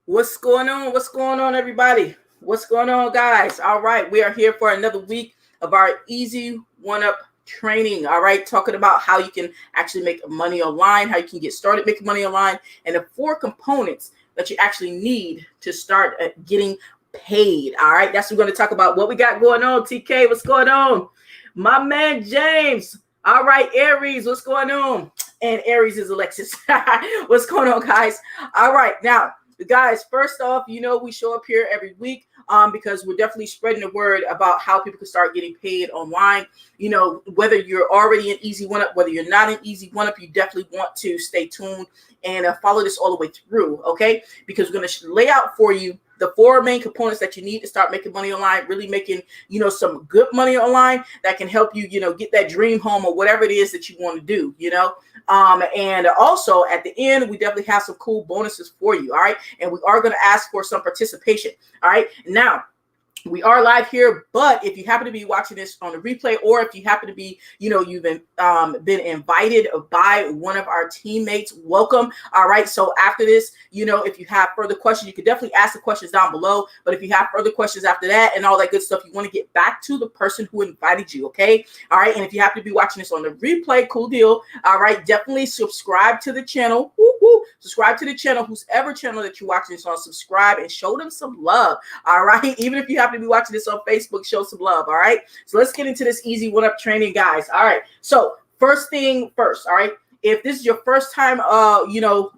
What's going on? What's going on, everybody? What's going on, guys? All right, we are here for another week of our Easy1up training. All right, talking about how you can actually make money online, how you can get started making money online, and the 4 components that you actually need to start getting paid. All right, that's what we're going to talk about. What we got going on, TK? What's going on? My man James. All right, Aries, what's going on? And Aries is Alexis. What's going on, guys? All right, now, guys, first off, we show up here every week because we're definitely spreading the word about how people can start getting paid online. Whether you're already in Easy1up, whether you're not in Easy1up, you definitely want to stay tuned and follow this all the way through, okay? Because we're going to lay out for you the 4 main components that you need to start making money online, really making, some good money online that can help you, get that dream home or whatever it is that you want to do, and also at the end, we definitely have some cool bonuses for you. All right. And we are going to ask for some participation. All right. Now, we are live here, but if you happen to be watching this on the replay, or if you happen to be, you've been invited by one of our teammates, welcome. All right. So after this, if you have further questions, you can definitely ask the questions down below. But if you have further questions after that and all that good stuff, you want to get back to the person who invited you. Okay. All right. And if you happen to be watching this on the replay, cool deal. All right. Definitely subscribe to the channel. Woo-hoo. Subscribe to the channel, whoever channel that you're watching this on, subscribe and show them some love. All right. Even if you happen to be watching this on Facebook, show some love. All right. So let's get into this Easy1up training, guys. All right. So first thing first. All right. If this is your first time,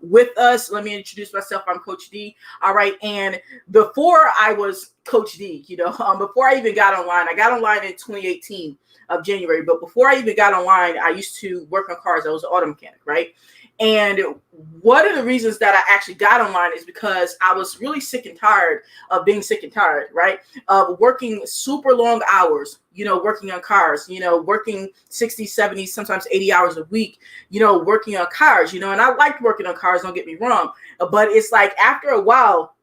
with us, let me introduce myself. I'm Coach D. All right. And before I was Coach D, before I even got online, I got online in 2018 of January. But before I even got online, I used to work on cars. I was an auto mechanic, right? And one of the reasons that I actually got online is because I was really sick and tired of being sick and tired, right? Of working super long hours, working on cars, working 60, 70, sometimes 80 hours a week, working on cars, and I liked working on cars, don't get me wrong. But it's like after a while,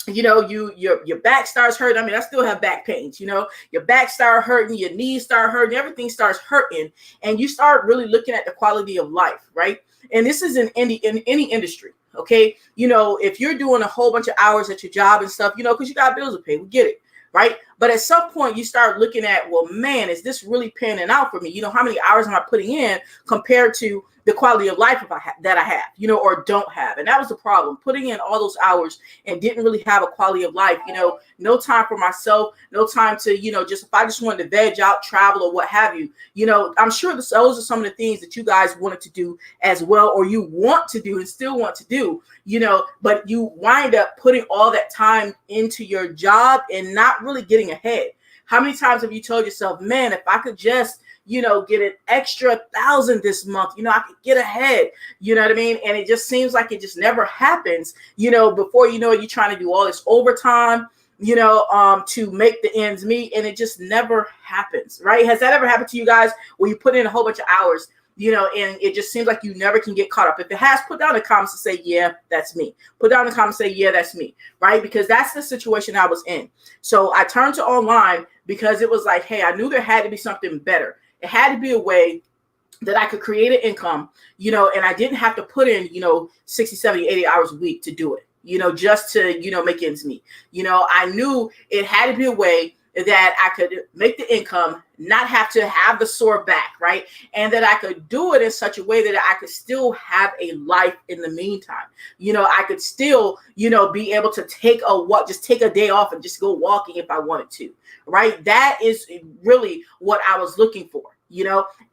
your back starts hurting. I mean, I still have back pains, your back start hurting, your knees start hurting, everything starts hurting. And you start really looking at the quality of life, right? And this is in any industry, okay? If you're doing a whole bunch of hours at your job and stuff, because you got bills to pay, we get it, right? But at some point you start looking at, well, man, is this really panning out for me? How many hours am I putting in compared to the quality of life that I have, or don't have? And that was the problem, putting in all those hours and didn't really have a quality of life, no time for myself, no time to, just if I just wanted to veg out, travel or what have you, I'm sure those are some of the things that you guys wanted to do as well, or you want to do and still want to do, but you wind up putting all that time into your job and not really getting ahead. How many times have you told yourself, man, if I could just, get an extra 1,000 this month, I could get ahead, you know what I mean? And it just seems like it just never happens, before you know it, you're trying to do all this overtime, to make the ends meet, and it just never happens, right? Has that ever happened to you guys where you put in a whole bunch of hours, and it just seems like you never can get caught up? If it has, put down in the comments and say, yeah, that's me. Put down in the comments and say, yeah, that's me, right? Because that's the situation I was in. So I turned to online because it was like, hey, I knew there had to be something better. It had to be a way that I could create an income, and I didn't have to put in, 60, 70, 80 hours a week to do it, just to, make ends meet. I knew it had to be a way that I could make the income, not have to have the sore back, right? And that I could do it in such a way that I could still have a life in the meantime. I could still, be able to take a day off and just go walking if I wanted to, right? That is really what I was looking for.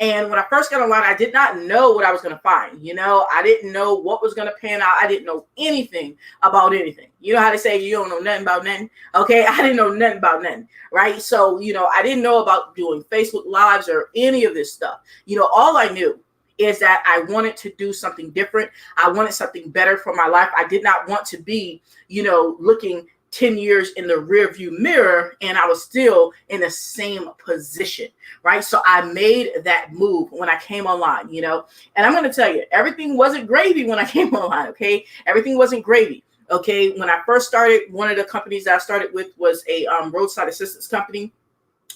And when I first got online, I did not know what I was going to find. I didn't know what was going to pan out. I didn't know anything about anything. You know how they say you don't know nothing about nothing? Okay, I didn't know nothing about nothing, right? So, I didn't know about doing Facebook Lives or any of this stuff. All I knew is that I wanted to do something different. I wanted something better for my life. I did not want to be, looking 10 years in the rear view mirror and I was still in the same position, right? So I made that move when I came online, and I'm going to tell you, everything wasn't gravy when I came online. Okay. Everything wasn't gravy. Okay. When I first started, one of the companies that I started with was a roadside assistance company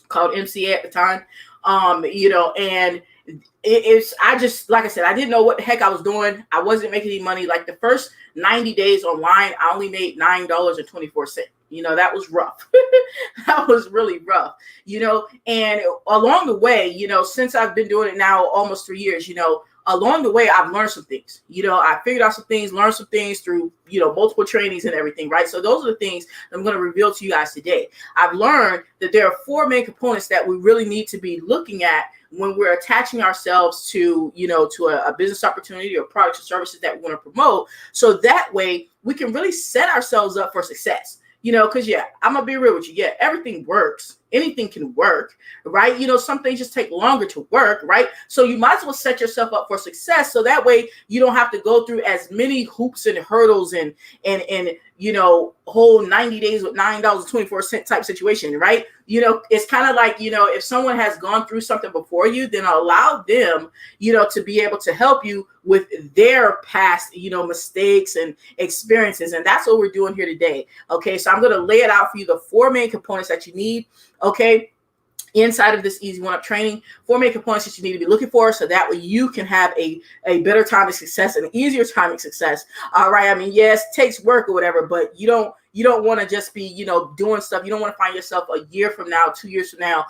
called MCA at the time. And I just, like I said, I didn't know what the heck I was doing. I wasn't making any money. Like the first 90 days online, I only made $9.24. That was rough. That was really rough, and along the way, since I've been doing it now almost 3 years, along the way, I've learned some things. I figured out some things, learned some things through, multiple trainings and everything, right? So those are the things I'm going to reveal to you guys today. I've learned that there are 4 main components that we really need to be looking at when we're attaching ourselves to, to a business opportunity or products or services that we want to promote. So that way we can really set ourselves up for success. Because I'm gonna be real with you. Everything works. Anything can work, right? Some things just take longer to work, right? So you might as well set yourself up for success. So that way you don't have to go through as many hoops and hurdles and whole 90 days with $9.24 type situation, right? It's kind of like, if someone has gone through something before you, then allow them, to be able to help you with their past, mistakes and experiences. And that's what we're doing here today. Okay. So I'm going to lay it out for you, the 4 main components that you need. Okay. Inside of this Easy1up training, 4 main components that you need to be looking for, so that way you can have a better time of success, an easier time of success. All right. I mean, yes, it takes work or whatever, but you don't want to just be, doing stuff. You don't want to find yourself a year from now, 2 years from now,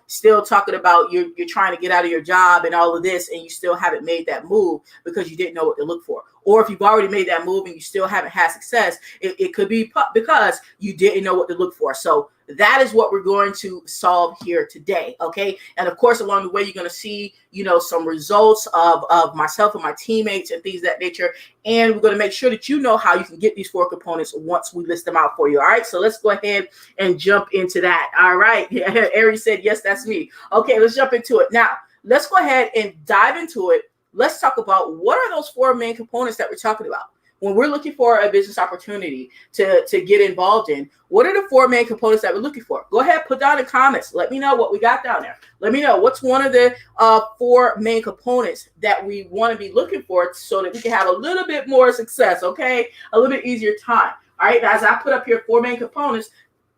still talking about you're trying to get out of your job and all of this, and you still haven't made that move because you didn't know what to look for. Or if you've already made that move and you still haven't had success, it could be because you didn't know what to look for. So that is what we're going to solve here today. Okay. And of course, along the way, you're going to see, some results of myself and my teammates and things of that nature. And we're going to make sure that you know how you can get these 4 components once we list them out for you. All right. So let's go ahead and jump into that. All right. Ari said, yes, that's me. Okay. Let's jump into it. Now, let's go ahead and dive into it. Let's talk about what are those 4 main components that we're talking about. When we're looking for a business opportunity to get involved in, what are the 4 main components that we're looking for? Go ahead, put down in comments. Let me know what we got down there. Let me know what's one of the 4 main components that we want to be looking for so that we can have a little bit more success, okay? A little bit easier time. All right, as I put up here 4 main components,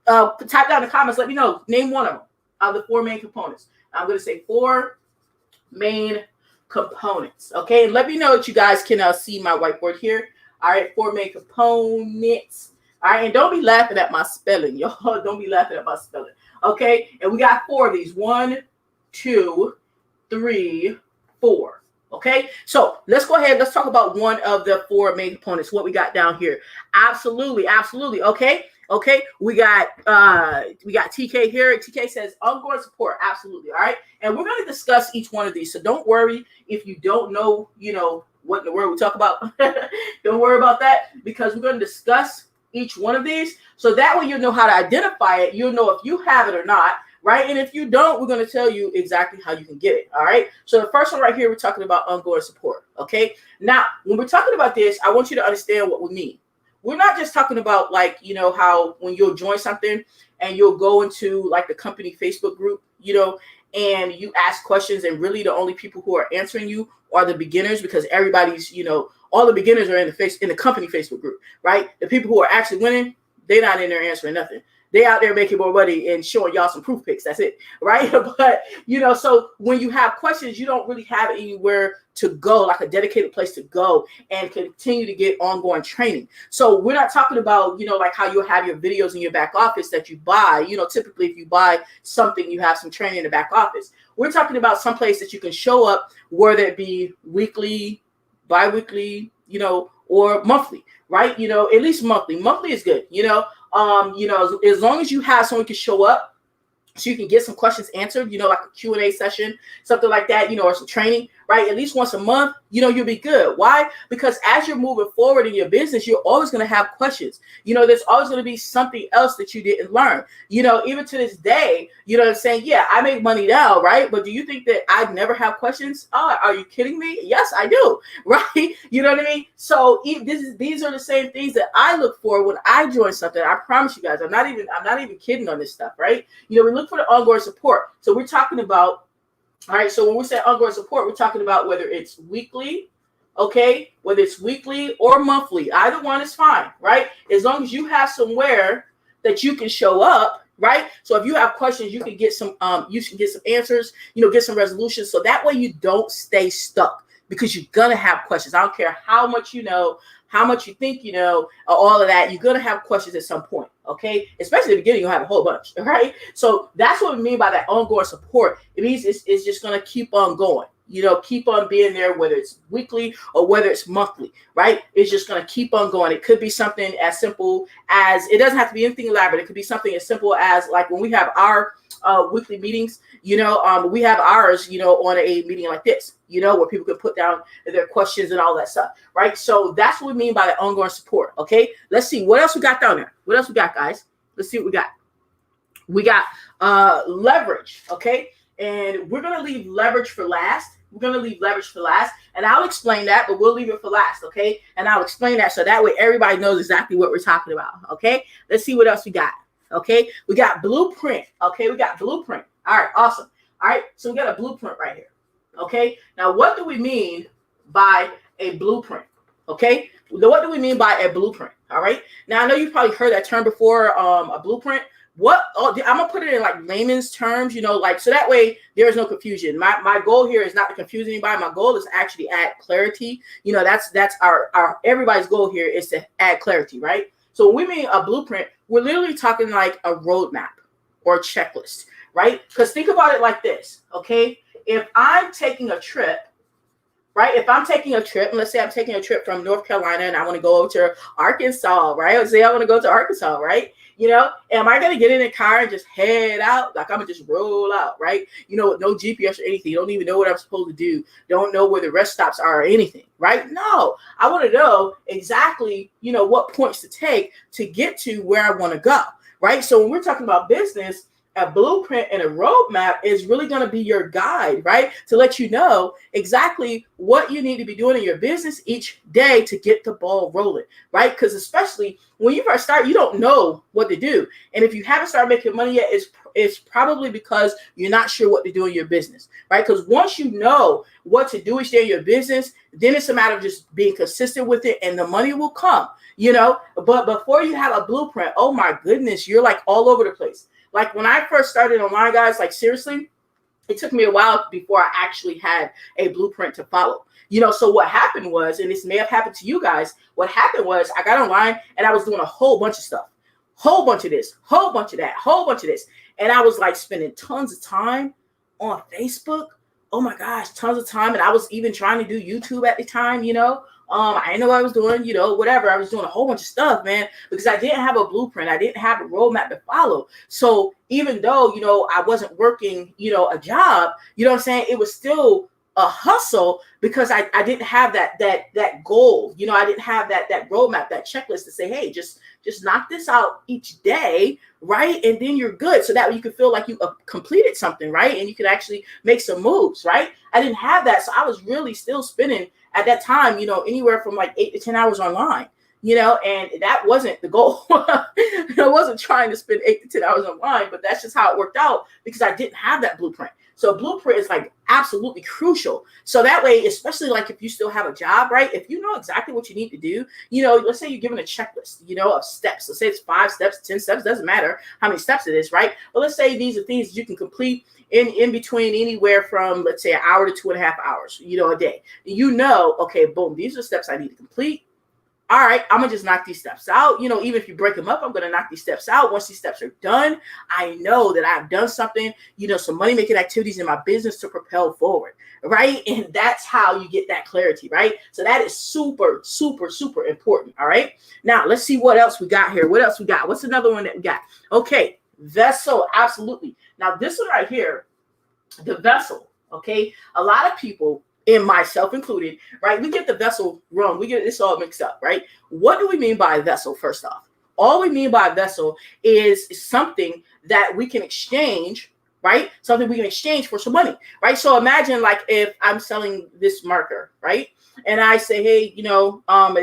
type down in the comments. Let me know. Name one of them, of the 4 main components. I'm going to say 4 main components, okay? And let me know that you guys can see my whiteboard here. All right, 4 main components. All right, and don't be laughing at my spelling, y'all. Don't be laughing at my spelling. Okay, and we got 4 of these. 1, 2, 3, 4. Okay, so let's go ahead. Let's talk about one of the 4 main components. What we got down here? Absolutely. Okay. We got TK here. TK says ongoing support. Absolutely. All right, and we're going to discuss each one of these. So don't worry if you don't know, what in the world we talk about. Don't worry about that, because we're going to discuss each one of these, so that way you'll know how to identify it. You'll know if you have it or not, right? And if you don't, we're going to tell you exactly how you can get it. All right. So the first one right here, we're talking about ongoing support. Okay. Now, when we're talking about this, I want you to understand what we mean. We're not just talking about how when you'll join something and you'll go into like the company Facebook group, and you ask questions, and really the only people who are answering you are the beginners, because everybody's, all the beginners are in the company Facebook group, right? The people who are actually winning, they're not in there answering nothing. They out there making more money and showing y'all some proof pics. That's it, right? But, so when you have questions, you don't really have anywhere to go, like a dedicated place to go and continue to get ongoing training. So we're not talking about, like how you'll have your videos in your back office that you buy. Typically if you buy something, you have some training in the back office. We're talking about some place that you can show up, whether it be weekly, bi-weekly, or monthly, right? At least monthly. Monthly is good, as long as you have someone who can show up so you can get some questions answered, like a Q&A session, something like that, or some training, right? At least once a month, you'll be good. Why? Because as you're moving forward in your business, you're always going to have questions. There's always going to be something else that you didn't learn. Even to this day, I'm saying, yeah, I make money now, right? But do you think that I'd never have questions? Oh, are you kidding me? Yes, I do, right? You know what I mean? So these are the same things that I look for when I join something. I promise you guys, I'm not even kidding on this stuff, right? We look for the ongoing support. So we're talking about, all right, so when we say ongoing support, we're talking about whether it's weekly, okay, whether it's weekly or monthly. Either one is fine, right? As long as you have somewhere that you can show up right? So if you have questions, you can get some answers, get some resolutions. So that way you don't stay stuck, because you're going to have questions. I don't care how much you know, how much you think you know, all of that. You're going to have questions at some point, okay? Especially at the beginning, you'll have a whole bunch, right? So that's what we mean by that ongoing support. It means it's just going to keep on going. Keep on being there, whether it's weekly or whether it's monthly, right? It's just going to keep on going. It could be something as simple as, it doesn't have to be anything elaborate. It could be something as simple as, like, when we have our weekly meetings, we have ours, on a meeting like this, where people can put down their questions and all that stuff, right? So that's what we mean by the ongoing support, okay? Let's see what else we got down there. What else we got, guys? Let's see what we got. We got leverage, okay? And we're going to leave leverage for last. And I'll explain that, but we'll leave it for last, okay? And I'll explain that so that way everybody knows exactly what we're talking about, okay? Let's see what else we got, okay? We got blueprint, okay? We got blueprint. All right, awesome. All right, so we got a blueprint right here, okay? Now, what do we mean by a blueprint, okay? What do we mean by a blueprint, all right? Now, I know you've probably heard that term before, a blueprint. I'm gonna put it in like layman's terms, so that way there is no confusion. My goal here is not to confuse anybody. My goal is to actually add clarity. That's our everybody's goal here is to add clarity, right? So when we mean a blueprint, we're literally talking like a roadmap or a checklist, right? Because think about it like this, okay? If I'm taking a trip, right? If I'm taking a trip, and let's say I'm taking a trip from North Carolina and I want to go over to Arkansas, right? Let's say I want to go to Arkansas, right? Am I going to get in a car and just head out? Like, I'm going to just roll out, right? With no GPS or anything. You don't even know what I'm supposed to do. Don't know where the rest stops are or anything, right? No, I want to know exactly, what points to take to get to where I want to go, right? So when we're talking about business, a blueprint and a roadmap is really going to be your guide, right? To let you know exactly what you need to be doing in your business each day to get the ball rolling, right? Because especially when you first start, you don't know what to do. And if you haven't started making money yet, it's probably because you're not sure what to do in your business, right? Because once you know what to do each day in your business, then it's a matter of just being consistent with it and the money will come, But before you have a blueprint, oh my goodness, you're like all over the place. Like when I first started online, guys, like seriously, it took me a while before I actually had a blueprint to follow. So what happened was, and this may have happened to you guys, what happened was I got online and I was doing a whole bunch of stuff, whole bunch of this, whole bunch of that, whole bunch of this. And I was like spending tons of time on Facebook. Oh my gosh, tons of time. And I was even trying to do YouTube at the time, I didn't know what I was doing, whatever. I was doing a whole bunch of stuff, man, because I didn't have a blueprint. I didn't have a roadmap to follow. So even though, I wasn't working, a job, what I'm saying? It was still a hustle because I didn't have that goal. I didn't have that roadmap, that checklist to say, hey, just knock this out each day, right? And then you're good. So that way you can feel like you completed something, right? And you can actually make some moves, right? I didn't have that. So I was really still spending at that time, anywhere from like 8 to 10 hours online, and that wasn't the goal. I wasn't trying to spend 8 to 10 hours online, but that's just how it worked out because I didn't have that blueprint. So a blueprint is like absolutely crucial. So that way, especially like if you still have a job, right? If you know exactly what you need to do, let's say you're given a checklist, of steps. Let's say it's 5 steps, 10 steps, doesn't matter how many steps it is, right? But let's say these are things that you can complete in between anywhere from, let's say, an hour to 2.5 hours, a day. Okay, boom, these are steps I need to complete. All right, I'm going to just knock these steps out. Even if you break them up, I'm going to knock these steps out. Once these steps are done, I know that I've done something, some money-making activities in my business to propel forward, right? And that's how you get that clarity, right? So that is super, super, super important, all right? Now, let's see what else we got here. What else we got? What's another one that we got? Okay, vessel, absolutely. Now, this one right here, the vessel, okay? A lot of people, and myself included, right? We get the vessel wrong. We get this all mixed up, right? What do we mean by a vessel, first off? All we mean by a vessel is something that we can exchange, right? Something we can exchange for some money, right? So imagine like if I'm selling this marker, right? And I say, hey,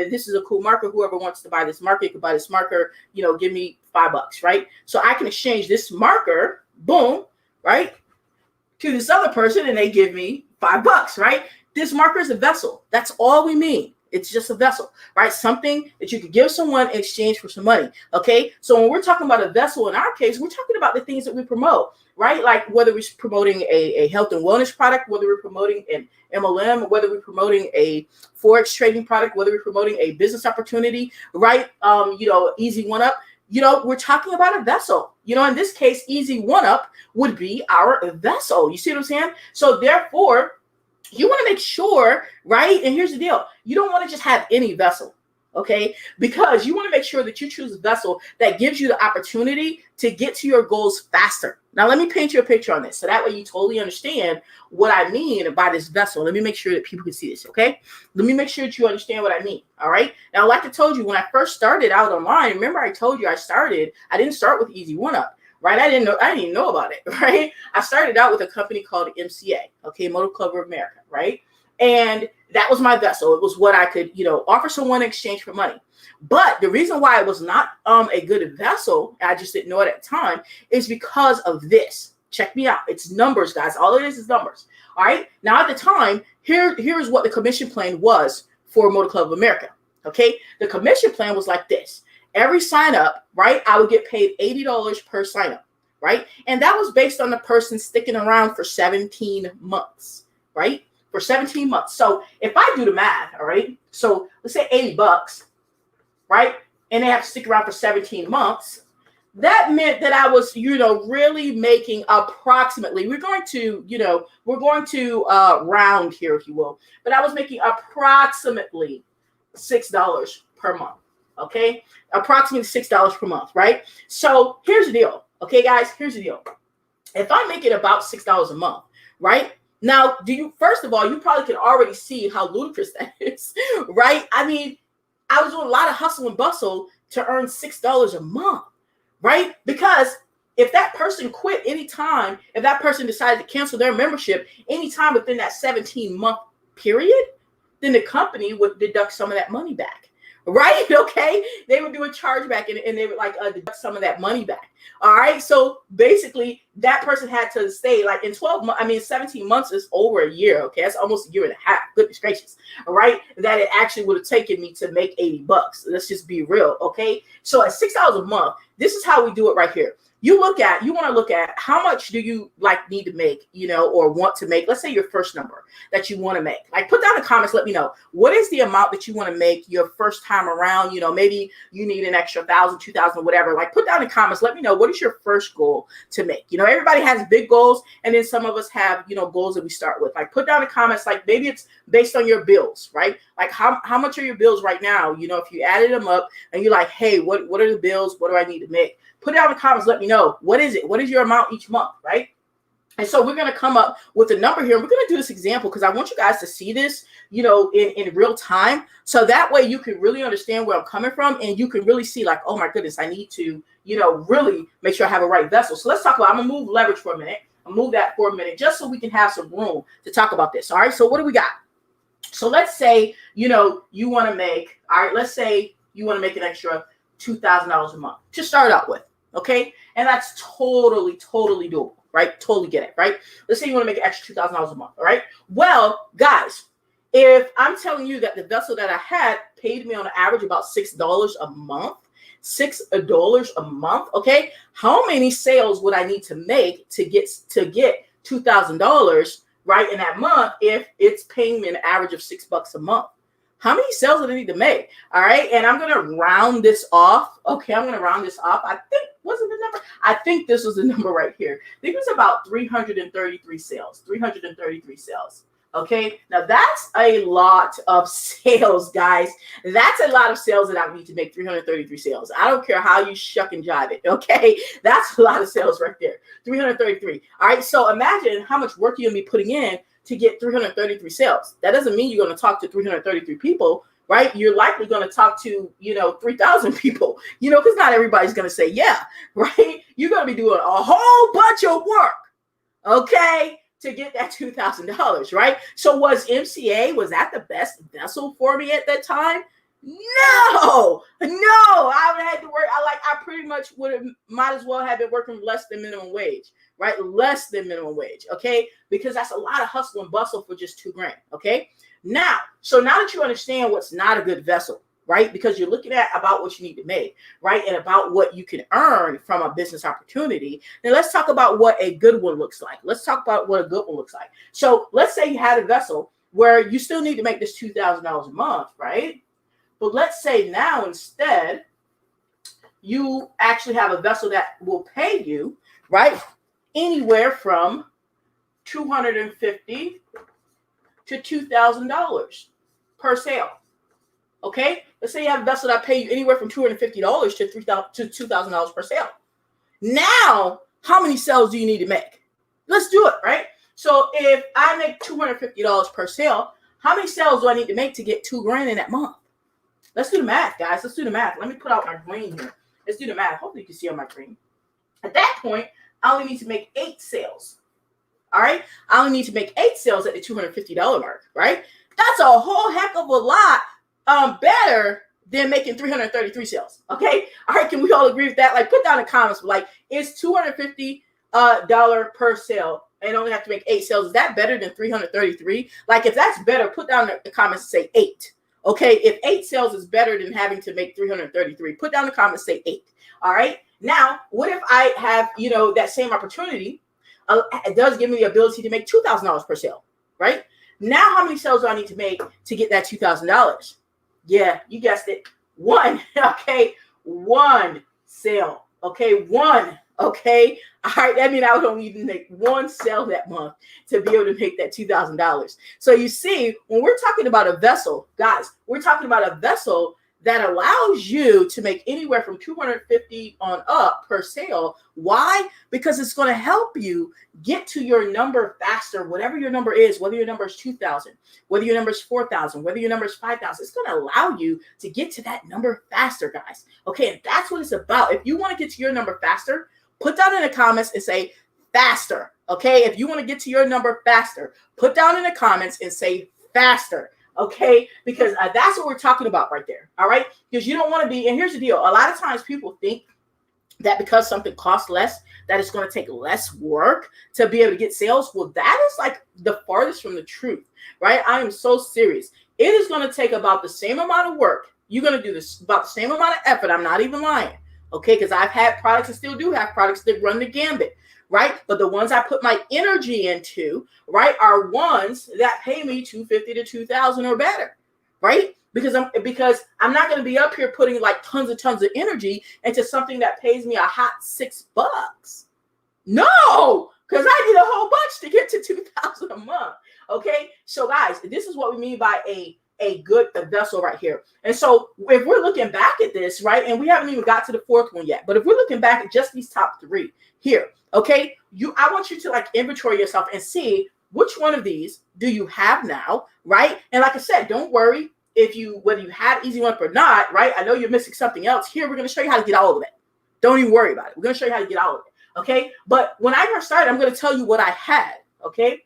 this is a cool marker. Whoever wants to buy this marker, you can buy this marker, give me $5, right? So I can exchange this marker, boom, right, to this other person and they give me $5, right? This marker is a vessel. That's all we mean. It's just a vessel, right? Something that you could give someone in exchange for some money, okay? So when we're talking about a vessel, in our case, we're talking about the things that we promote, right? Like whether we're promoting a health and wellness product, whether we're promoting an MLM, whether we're promoting a Forex trading product, whether we're promoting a business opportunity, right? Easy1up, we're talking about a vessel. In this case, Easy1up would be our vessel. You see what I'm saying? So therefore, you want to make sure, right? And here's the deal. You don't want to just have any vessel, okay? Because you want to make sure that you choose a vessel that gives you the opportunity to get to your goals faster. Now, let me paint you a picture on this. So that way you totally understand what I mean by this vessel. Let me make sure that people can see this, okay? Let me make sure that you understand what I mean, all right? Now, like I told you, when I first started out online, remember I told you I didn't start with Easy1up. Right? I didn't even know about it, right? I started out with a company called MCA, okay, Motor Club of America, right? And that was my vessel. It was what I could, offer someone in exchange for money. But the reason why it was not a good vessel, I just didn't know it at the time, is because of this. Check me out. It's numbers, guys. All it is numbers. All right. Now, at the time, here's what the commission plan was for Motor Club of America. Okay. The commission plan was like this. Every sign up, right, I would get paid $80 per sign up, right? And that was based on the person sticking around for 17 months, right? For 17 months. So if I do the math, all right, so let's say $80, right? And they have to stick around for 17 months. That meant that I was, really making approximately, we're going to round here, if you will, but I was making approximately $6 per month. Okay, approximately $6 per month, right? So here's the deal. Okay, guys, here's the deal. If I make it about $6 a month, right? Now, first of all, you probably can already see how ludicrous that is, right? I mean, I was doing a lot of hustle and bustle to earn $6 a month, right? Because if that person quit anytime, if that person decided to cancel their membership anytime within that 17-month period, then the company would deduct some of that money back. Right? Okay. They would do a chargeback and they would deduct some of that money back. All right. So basically that person had to stay in 12 months. 17 months is over a year. Okay. That's almost a year and a half. Goodness gracious. All right. That it actually would have taken me to make $80. Let's just be real. Okay. So at $6 a month, this is how we do it right here. You want to look at how much do you need to make, or want to make, let's say your first number that you want to make. Put down in the comments, let me know what is the amount that you want to make your first time around. Maybe you need an extra 1,000, 2,000, whatever. Put down in the comments, let me know what is your first goal to make. Everybody has big goals, and then some of us have, goals that we start with. Put down in the comments, maybe it's based on your bills, right? How much are your bills right now? If you added them up and you're hey, what are the bills? What do I need to make? Put it down in the comments. Let me know. What is it? What is your amount each month, right? And so we're going to come up with a number here. We're going to do this example because I want you guys to see this, in real time. So that way you can really understand where I'm coming from and you can really see oh my goodness, I need to, really make sure I have a right vessel. So let's talk about, I'm going to move leverage for a minute. I'll move that for a minute just so we can have some room to talk about this. All right. So what do we got? So let's say, you want to make, all right, let's say you want to make an extra $2,000 a month to start out with. Okay. And that's totally doable, right? Totally get it, right? Let's say you want to make an extra $2,000 a month. All right. Well, guys, if I'm telling you that the vessel that I had paid me on average about $6 a month, $6 a month. Okay. How many sales would I need to make to get $2,000 right in that month if it's paying me an average of $6 a month? How many sales do I need to make? All right. And I'm going to round this off. Okay. I'm going to round this off. I think, wasn't the number? I think this was the number right here. I think it was about 333 sales, 333 sales. Okay. Now that's a lot of sales, guys. That's a lot of sales that I need to make, 333 sales. I don't care how you shuck and jive it. Okay. That's a lot of sales right there. 333. All right. So imagine how much work you're going to be putting in to get 333 sales. That doesn't mean you're going to talk to 333 people, right? You're likely going to talk to, 3,000 people, because not everybody's going to say, yeah, right? You're going to be doing a whole bunch of work, okay, to get that $2,000, right? So was that the best vessel for me at that time? No, I would have had to work. I pretty much might as well have been working less than minimum wage, right? Less than minimum wage, okay? Because that's a lot of hustle and bustle for just $2,000, okay? Now that you understand what's not a good vessel, right? Because you're looking at about what you need to make, right? And about what you can earn from a business opportunity. Now let's talk about what a good one looks like. Let's talk about what a good one looks like. So let's say you had a vessel where you still need to make this $2,000 a month, right? But let's say now instead, you actually have a vessel that will pay you, right, anywhere from $250 to $2,000 per sale. Okay, let's say you have a vessel that pay you anywhere from $250 to $2,000 per sale. Now, how many sales do you need to make? Let's do it, right? So if I make $250 per sale, how many sales do I need to make to get $2,000 in that month? Let's do the math, guys. Let's do the math. Let me put out my green here. Let's do the math. Hopefully you can see on my green. At that point, I only need to make 8 sales. All right? I only need to make 8 sales at the $250 mark, right? That's a whole heck of a lot better than making 333 sales. Okay? All right, can we all agree with that? Like, put down in the comments, like, is $250 per sale and only have to make 8 sales? Is that better than 333? Like, if that's better, put down in the comments and say 8. Okay, if 8 sales is better than having to make 333, put down in the comments, say 8. All right. Now, what if I have, that same opportunity? It does give me the ability to make $2,000 per sale, right? Now, how many sales do I need to make to get that $2,000? Yeah, you guessed it. 1. Okay, 1 sale. Okay, 1. Okay. All right. That means I would only even make 1 sale that month to be able to make that $2,000. So you see, when we're talking about a vessel, guys, we're talking about a vessel that allows you to make anywhere from $250 on up per sale. Why? Because it's going to help you get to your number faster, whatever your number is, whether your number is 2,000, whether your number is 4,000, whether your number is 5,000. It's going to allow you to get to that number faster, guys. Okay, and that's what it's about. If you want to get to your number faster, put down in the comments and say faster. Okay, if you want to get to your number faster, put down in the comments and say faster. Okay, because that's what we're talking about right there. All right, because you don't want to be, and here's the deal. A lot of times people think that because something costs less, that it's going to take less work to be able to get sales. Well, that is like the farthest from the truth, right? I am so serious. It is going to take about the same amount of work. You're going to do this about the same amount of effort. I'm not even lying. Okay, because I've had products and still do have products that run the gambit, right? But the ones I put my energy into, right, are ones that pay me $250 to $2,000 or better, right? Because I'm not going to be up here putting like tons of energy into something that pays me a hot $6. No, because I need a whole bunch to get to $2,000 a month. Okay, so guys, this is what we mean by a good vessel right here. And so if we're looking back at this, right, and we haven't even got to the 4th one yet, but if we're looking back at just these top 3 here, okay, I want you to like inventory yourself and see which one of these do you have now, right? And like I said, don't worry whether you have Easy1up or not, right? I know you're missing something else. Here, we're going to show you how to get all of it. Don't even worry about it. We're going to show you how to get all of it, okay? But when I first started, I'm going to tell you what I had, okay?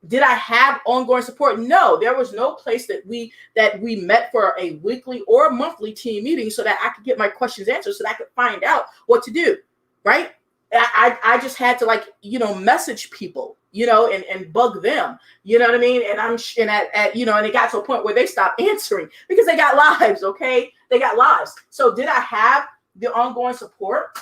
Did I have ongoing support? No, there was no place that we met for a weekly or monthly team meeting so that I could get my questions answered, so that I could find out what to do, right? I just had to message people, and bug them, you know what I mean? And and it got to a point where they stopped answering because they got lives, okay? They got lives. So did I have the ongoing support,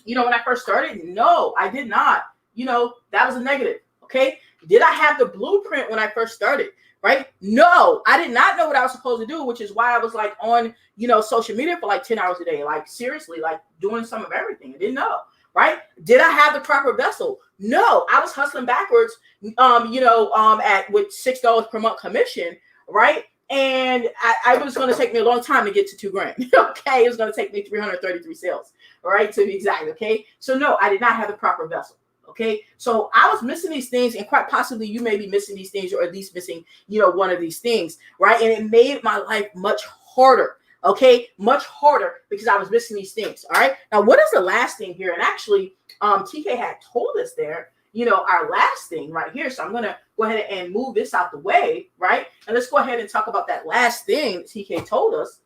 when I first started? No, I did not. That was a negative, okay? Did I have the blueprint when I first started? Right? No, I did not know what I was supposed to do, which is why I was like on, social media for like 10 hours a day, like seriously, like doing some of everything. I didn't know. Right? Did I have the proper vessel? No, I was hustling backwards, with $6 per month commission. Right? And I was going to take me a long time to get to $2,000. Okay. It was going to take me 333 sales. Right? To be exact. Okay. So no, I did not have the proper vessel. Okay, so I was missing these things, and quite possibly you may be missing these things, or at least missing, one of these things, right? And it made my life much harder, okay? Much harder because I was missing these things, all right? Now, what is the last thing here? And actually, TK had told us there, our last thing right here. So I'm going to go ahead and move this out the way, right? And let's go ahead and talk about that last thing that TK told us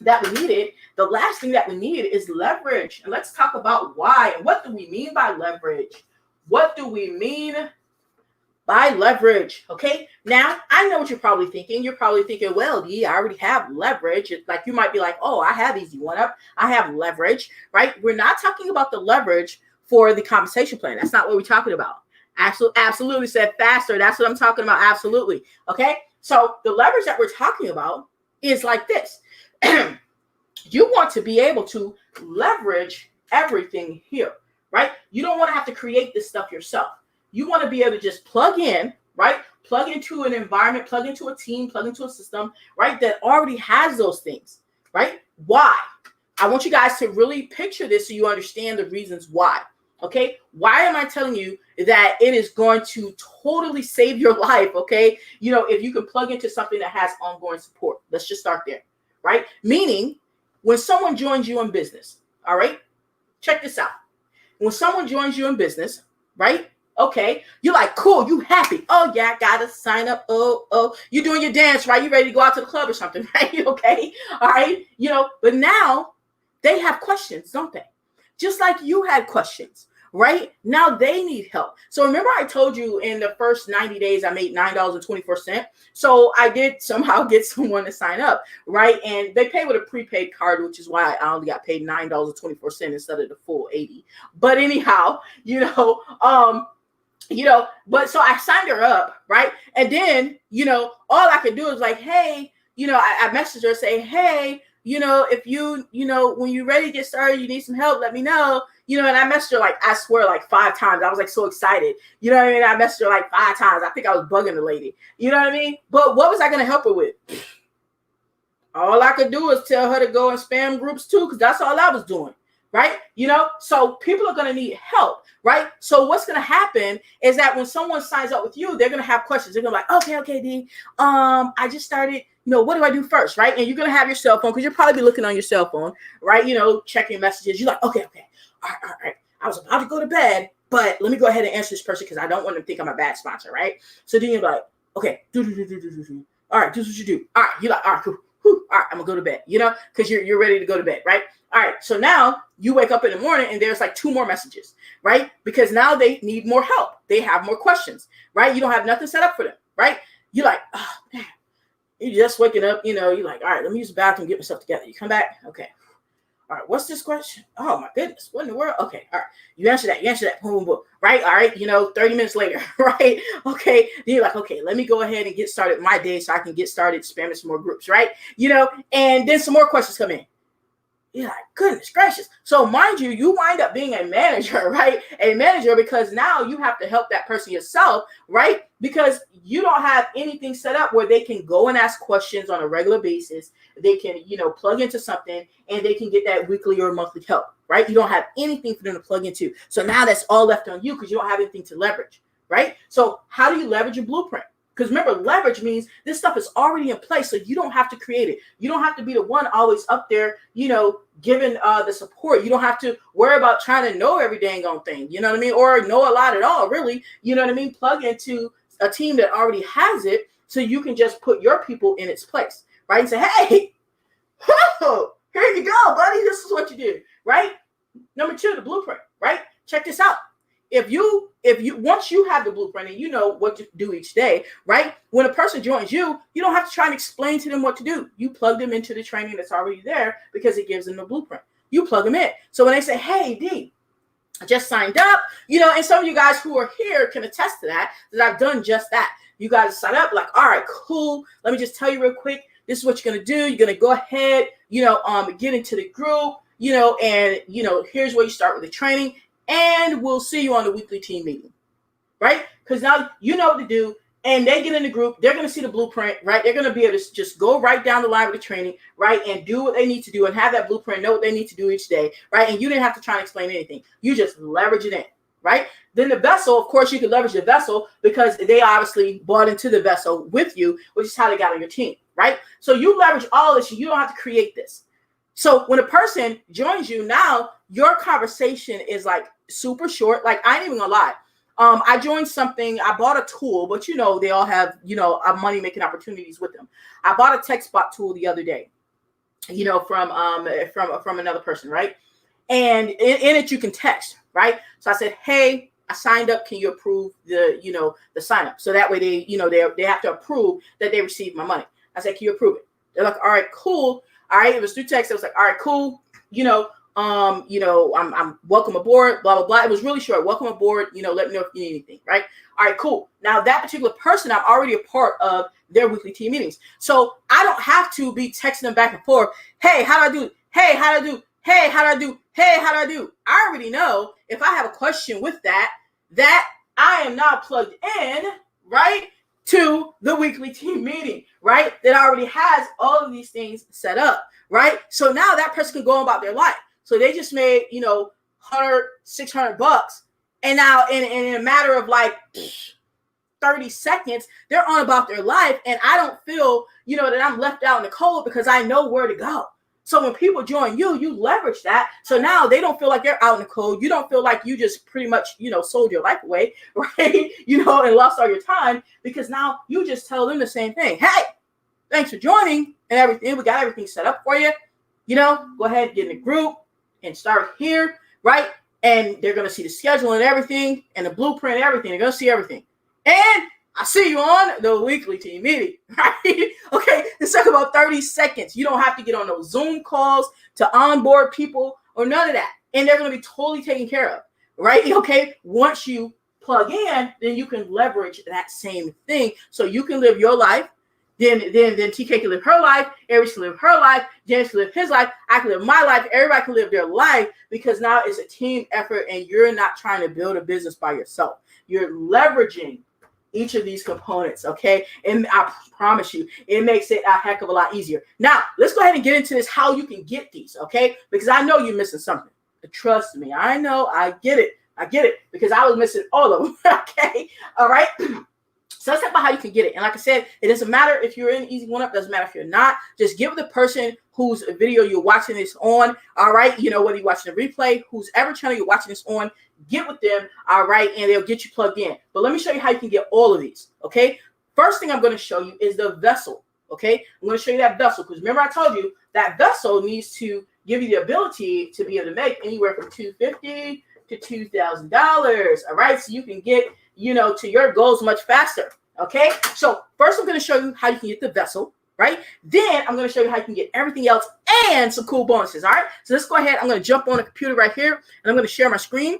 that we needed. The last thing that we need is leverage. And let's talk about why and what do we mean by leverage? What do we mean by leverage? Okay, now I know what you're probably thinking. You're probably thinking, well, I already have leverage. Like you might be like, oh, I have Easy1up. I have leverage, right? We're not talking about the leverage for the compensation plan. That's not what we're talking about. Absolutely said faster. That's what I'm talking about. Absolutely. Okay, so the leverage that we're talking about is like this. You want to be able to leverage everything here, right? You don't want to have to create this stuff yourself. You want to be able to just plug in, right? Plug into an environment, plug into a team, plug into a system, right? That already has those things, right? Why? I want you guys to really picture this so you understand the reasons why, okay? Why am I telling you that it is going to totally save your life, okay? If you can plug into something that has ongoing support. Let's just start there, right? Meaning, when someone joins you in business, all right? Check this out. When someone joins you in business, right? Okay, you're like, cool, you happy. Oh, yeah, I got to sign up. Oh, you're doing your dance, right? You ready to go out to the club or something, right? Okay, all right, but now they have questions, don't they? Just like you had questions, right? Now they need help. So remember I told you in the first 90 days, I made $9.24. So I did somehow get someone to sign up, right? And they pay with a prepaid card, which is why I only got paid $9.24 instead of the full 80. But anyhow, but so I signed her up, right? And then, all I could do is like, hey, I messaged her, say, hey, if when you're ready to get started, you need some help, let me know. And I messaged her I swear 5 times. I was so excited. You know what I mean? I messaged her 5 times. I think I was bugging the lady. You know what I mean? But what was I going to help her with? All I could do is tell her to go in spam groups too, because that's all I was doing. Right? So people are going to need help, right? So what's going to happen is that when someone signs up with you, they're going to have questions. They're going to be like, okay, D, I just started, what do I do first, right? And you're going to have your cell phone because you'll probably be looking on your cell phone, right? Checking messages. You're like, okay. All right. I was about to go to bed, but let me go ahead and answer this person because I don't want them to think I'm a bad sponsor, right? So then you're like, okay, do. All right, this is what you do. All right, you're like, all right, cool. All right, I'm going to go to bed, because you're ready to go to bed, right? All right, so now you wake up in the morning and there's 2 more messages, right? Because now they need more help. They have more questions, right? You don't have nothing set up for them, right? You're like, oh, man. You're just waking up, you're like, all right, let me use the bathroom, get myself together. You come back, okay. All right, what's this question? Oh, my goodness, what in the world? Okay, all right, you answer that, boom, boom, boom, right? All right, 30 minutes later, right? Okay, then you're like, okay, let me go ahead and get started my day so I can get started spamming some more groups, right? And then some more questions come in. You're like, goodness gracious. So mind you, you wind up being a manager, right? A manager because now you have to help that person yourself, right? Because you don't have anything set up where they can go and ask questions on a regular basis. They can, plug into something and they can get that weekly or monthly help, right? You don't have anything for them to plug into. So now that's all left on you because you don't have anything to leverage, right? So how do you leverage your blueprint? Because remember, leverage means this stuff is already in place, so you don't have to create it. You don't have to be the one always up there, giving the support. You don't have to worry about trying to know every dang on thing, you know what I mean? Or know a lot at all, really, you know what I mean? Plug into a team that already has it so you can just put your people in its place, right? And say, hey, here you go, buddy. This is what you do, right? Number 2, the blueprint, right? Check this out. If you once you have the blueprint and you know what to do each day, right? When a person joins you, you don't have to try and explain to them what to do. You plug them into the training that's already there because it gives them the blueprint. You plug them in. So when they say, hey, D, I just signed up, and some of you guys who are here can attest to that I've done just that. You guys sign up like, all right, cool. Let me just tell you real quick. This is what you're going to do. You're going to go ahead, get into the group, and, here's where you start with the training. And we'll see you on the weekly team meeting, right? Because now you know what to do, and they get in the group. They're going to see the blueprint, right? They're going to be able to just go right down the line with the training, right? And do what they need to do and have that blueprint, know what they need to do each day, right? And you didn't have to try and explain anything. You just leverage it in, right? Then the vessel, of course, you can leverage the vessel because they obviously bought into the vessel with you, which is how they got on your team, right? So you leverage all this. You don't have to create this. So when a person joins you now, your conversation is super short. I ain't even gonna lie. I joined something. I bought a tool, but you know, they all have, you know, money making opportunities with them. I bought a text bot tool the other day, you know, from another person, right? And in it you can text, right? So I said, hey, I signed up. Can you approve the, you know, the sign up? So that way they, you know, they have to approve that they received my money. I said, can you approve it? They're like, all right, cool. All right, it was through text. I was like, all right, cool. You know, I'm welcome aboard, blah, blah, blah. It was really short. Welcome aboard. You know, let me know if you need anything, right? All right, cool. Now that particular person, I'm already a part of their weekly team meetings. So I don't have to be texting them back and forth. Hey, how do I do? Hey, how do I do? Hey, how do I do? Hey, how do I do? I already know if I have a question with that I am now plugged in, right, to the weekly team meeting, right? That already has all of these things set up, right? So now that person can go about their life. So they just made, you know, $600, and now in a matter of like 30 seconds, they're on about their life, and I don't feel, you know, that I'm left out in the cold because I know where to go. So when people join you, you leverage that. So now they don't feel like they're out in the cold. You don't feel like you just pretty much, you know, sold your life away, right? You know, and lost all your time, because now you just tell them the same thing. Hey, thanks for joining and everything. We got everything set up for you. You know, go ahead, get in the group and start here, right? And they're going to see the schedule and everything and the blueprint and everything. They're going to see everything. And I see you on the weekly team meeting, right? Okay, it's like about 30 seconds. You don't have to get on those Zoom calls to onboard people or none of that. And they're going to be totally taken care of, right? Okay, once you plug in, then you can leverage that same thing so you can live your life. Then TK can live her life, Aries can live her life, James can live his life, I can live my life, everybody can live their life, because now it's a team effort and you're not trying to build a business by yourself. You're leveraging each of these components, okay? And I promise you, it makes it a heck of a lot easier. Now, let's go ahead and get into this, how you can get these, okay? Because I know you're missing something. Trust me, I know, I get it, because I was missing all of them, okay? All right? So let's talk about how you can get it. And like I said, it doesn't matter if you're in Easy1up, doesn't matter if you're not. Just give the person whose video you're watching this on, all right? You know, whether you're watching a replay, whose ever channel you're watching this on, get with them, all right? And they'll get you plugged in. But let me show you how you can get all of these, okay? First thing I'm going to show you is the vessel, okay? I'm going to show you that vessel, because remember I told you that vessel needs to give you the ability to be able to make anywhere from $250 to $2,000, all right? So you can get, you know, to your goals much faster, okay? So first I'm going to show you how you can get the vessel, right? Then I'm going to show you how you can get everything else and some cool bonuses, all right? So let's go ahead. I'm going to jump on the computer right here, and I'm going to share my screen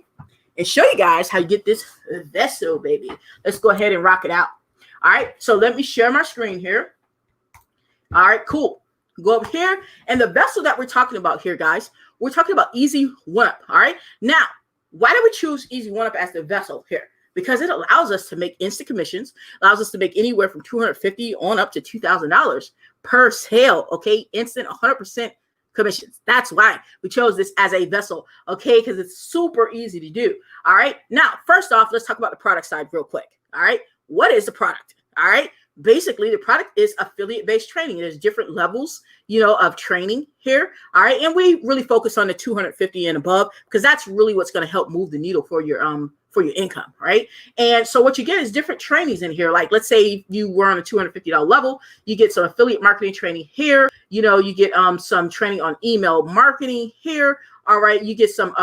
and show you guys how you get this vessel, baby. Let's go ahead and rock it out. All right, so let me share my screen here. All right, cool. Go up here, and the vessel that we're talking about here, guys, we're talking about Easy1up, all right? Now, why did we choose Easy1up as the vessel here? Because it allows us to make instant commissions, allows us to make anywhere from $250 on up to $2,000 per sale, okay? Instant 100% commissions. That's why we chose this as a vessel, okay? Because it's super easy to do, all right? Now, first off, let's talk about the product side real quick, all right? What is the product, all right? Basically, the product is affiliate-based training. There's different levels, you know, of training here, all right? And we really focus on the 250 and above, because that's really what's going to help move the needle for your income, right? And so what you get is different trainings in here. Like, let's say you were on a $250 level, you get some affiliate marketing training here. You know, you get some training on email marketing here. All right, you get some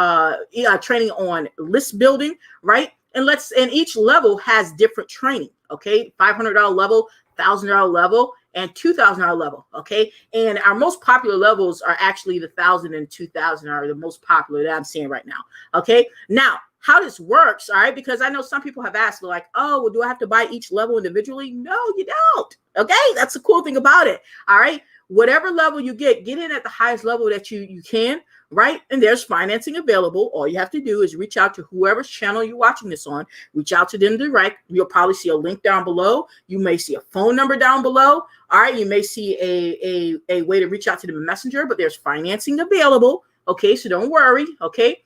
training on list building, right? And each level has different training, okay? $500 level, $1,000 level, and $2,000 level, okay? And our most popular levels are actually the 1,000 and 2,000 are the most popular that I'm seeing right now, okay? Now, how this works, all right? Because I know some people have asked, like, oh, well, do I have to buy each level individually? No, you don't, okay? That's the cool thing about it, all right? Whatever level you get in at the highest level that you can, right? And there's financing available. All you have to do is reach out to whoever's channel you're watching this on. Reach out to them direct. You'll probably see a link down below. You may see a phone number down below. All right. You may see a way to reach out to them in Messenger, but there's financing available. Okay. So don't worry. Okay.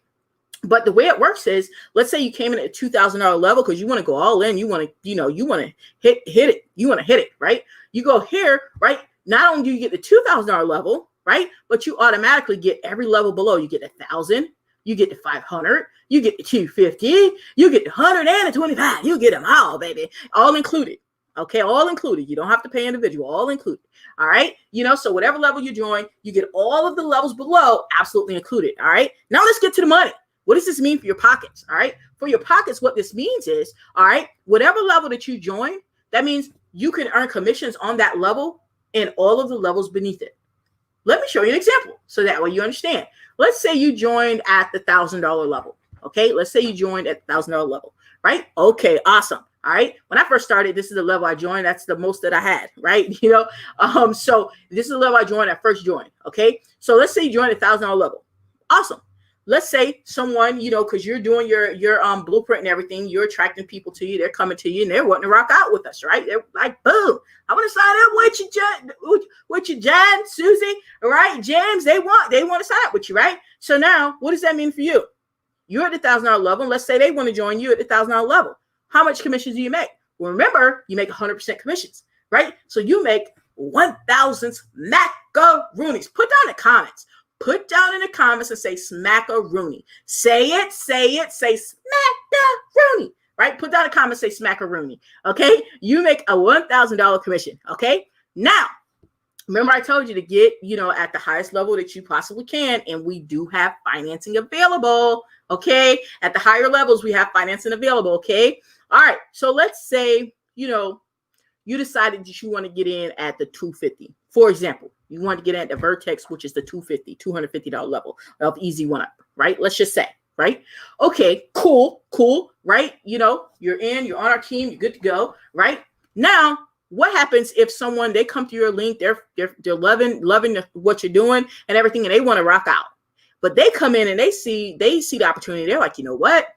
But the way it works is, let's say you came in at a $2,000 level because you want to go all in. You want to, you want to hit it. You want to hit it, right? You go here, right? Not only do you get the $2,000 level, right? But you automatically get every level below. You get 1,000, You get the 500, you get the 250, you get the 100 and the 25. You get them all, baby. All included. Okay, all included. You don't have to pay individual, all included. All right. So whatever level you join, you get all of the levels below absolutely included. All right. Now let's get to the money. What does this mean for your pockets? All right. For your pockets, what this means is, all right, whatever level that you join, that means you can earn commissions on that level and all of the levels beneath it. Let me show you an example so that way you understand. Let's say you joined at the $1,000 level. Okay. Let's say you joined at the $1,000 level, right? Okay. Awesome. All right. When I first started, this is the level I joined. That's the most that I had, right? So this is the level I joined. I first joined. Okay. So let's say you joined at $1,000 level. Awesome. Let's say someone, because you're doing your blueprint and everything, you're attracting people to you. They're coming to you and they're wanting to rock out with us, right? They're like, boom, I want to sign up with you, John, Susie, right? James, they want to sign up with you, right? So now, what does that mean for you? You're at the $1,000 level. Let's say they want to join you at the $1,000 level. How much commissions do you make? Well, remember, you make 100% commissions, right? So you make 1,000 macaroonies. Put down in the comments. Put down in the comments and say smackaroonie. Say it, say smackaroonie, right? Put down in the comments, say smackaroonie, okay? You make a $1,000 commission, okay? Now, remember I told you to get, at the highest level that you possibly can, and we do have financing available, okay? At the higher levels, we have financing available, okay? All right, so let's say, you decided that you want to get in at the 250. For example, you want to get in at the VERTEX, which is the $250 level of Easy1up, right? Let's just say, right? Okay, cool, right? You're in, you're on our team, you're good to go, right? Now, what happens if someone, they come to your link, they're loving what you're doing and everything, and they want to rock out, but they come in and they see the opportunity. They're like, you know what?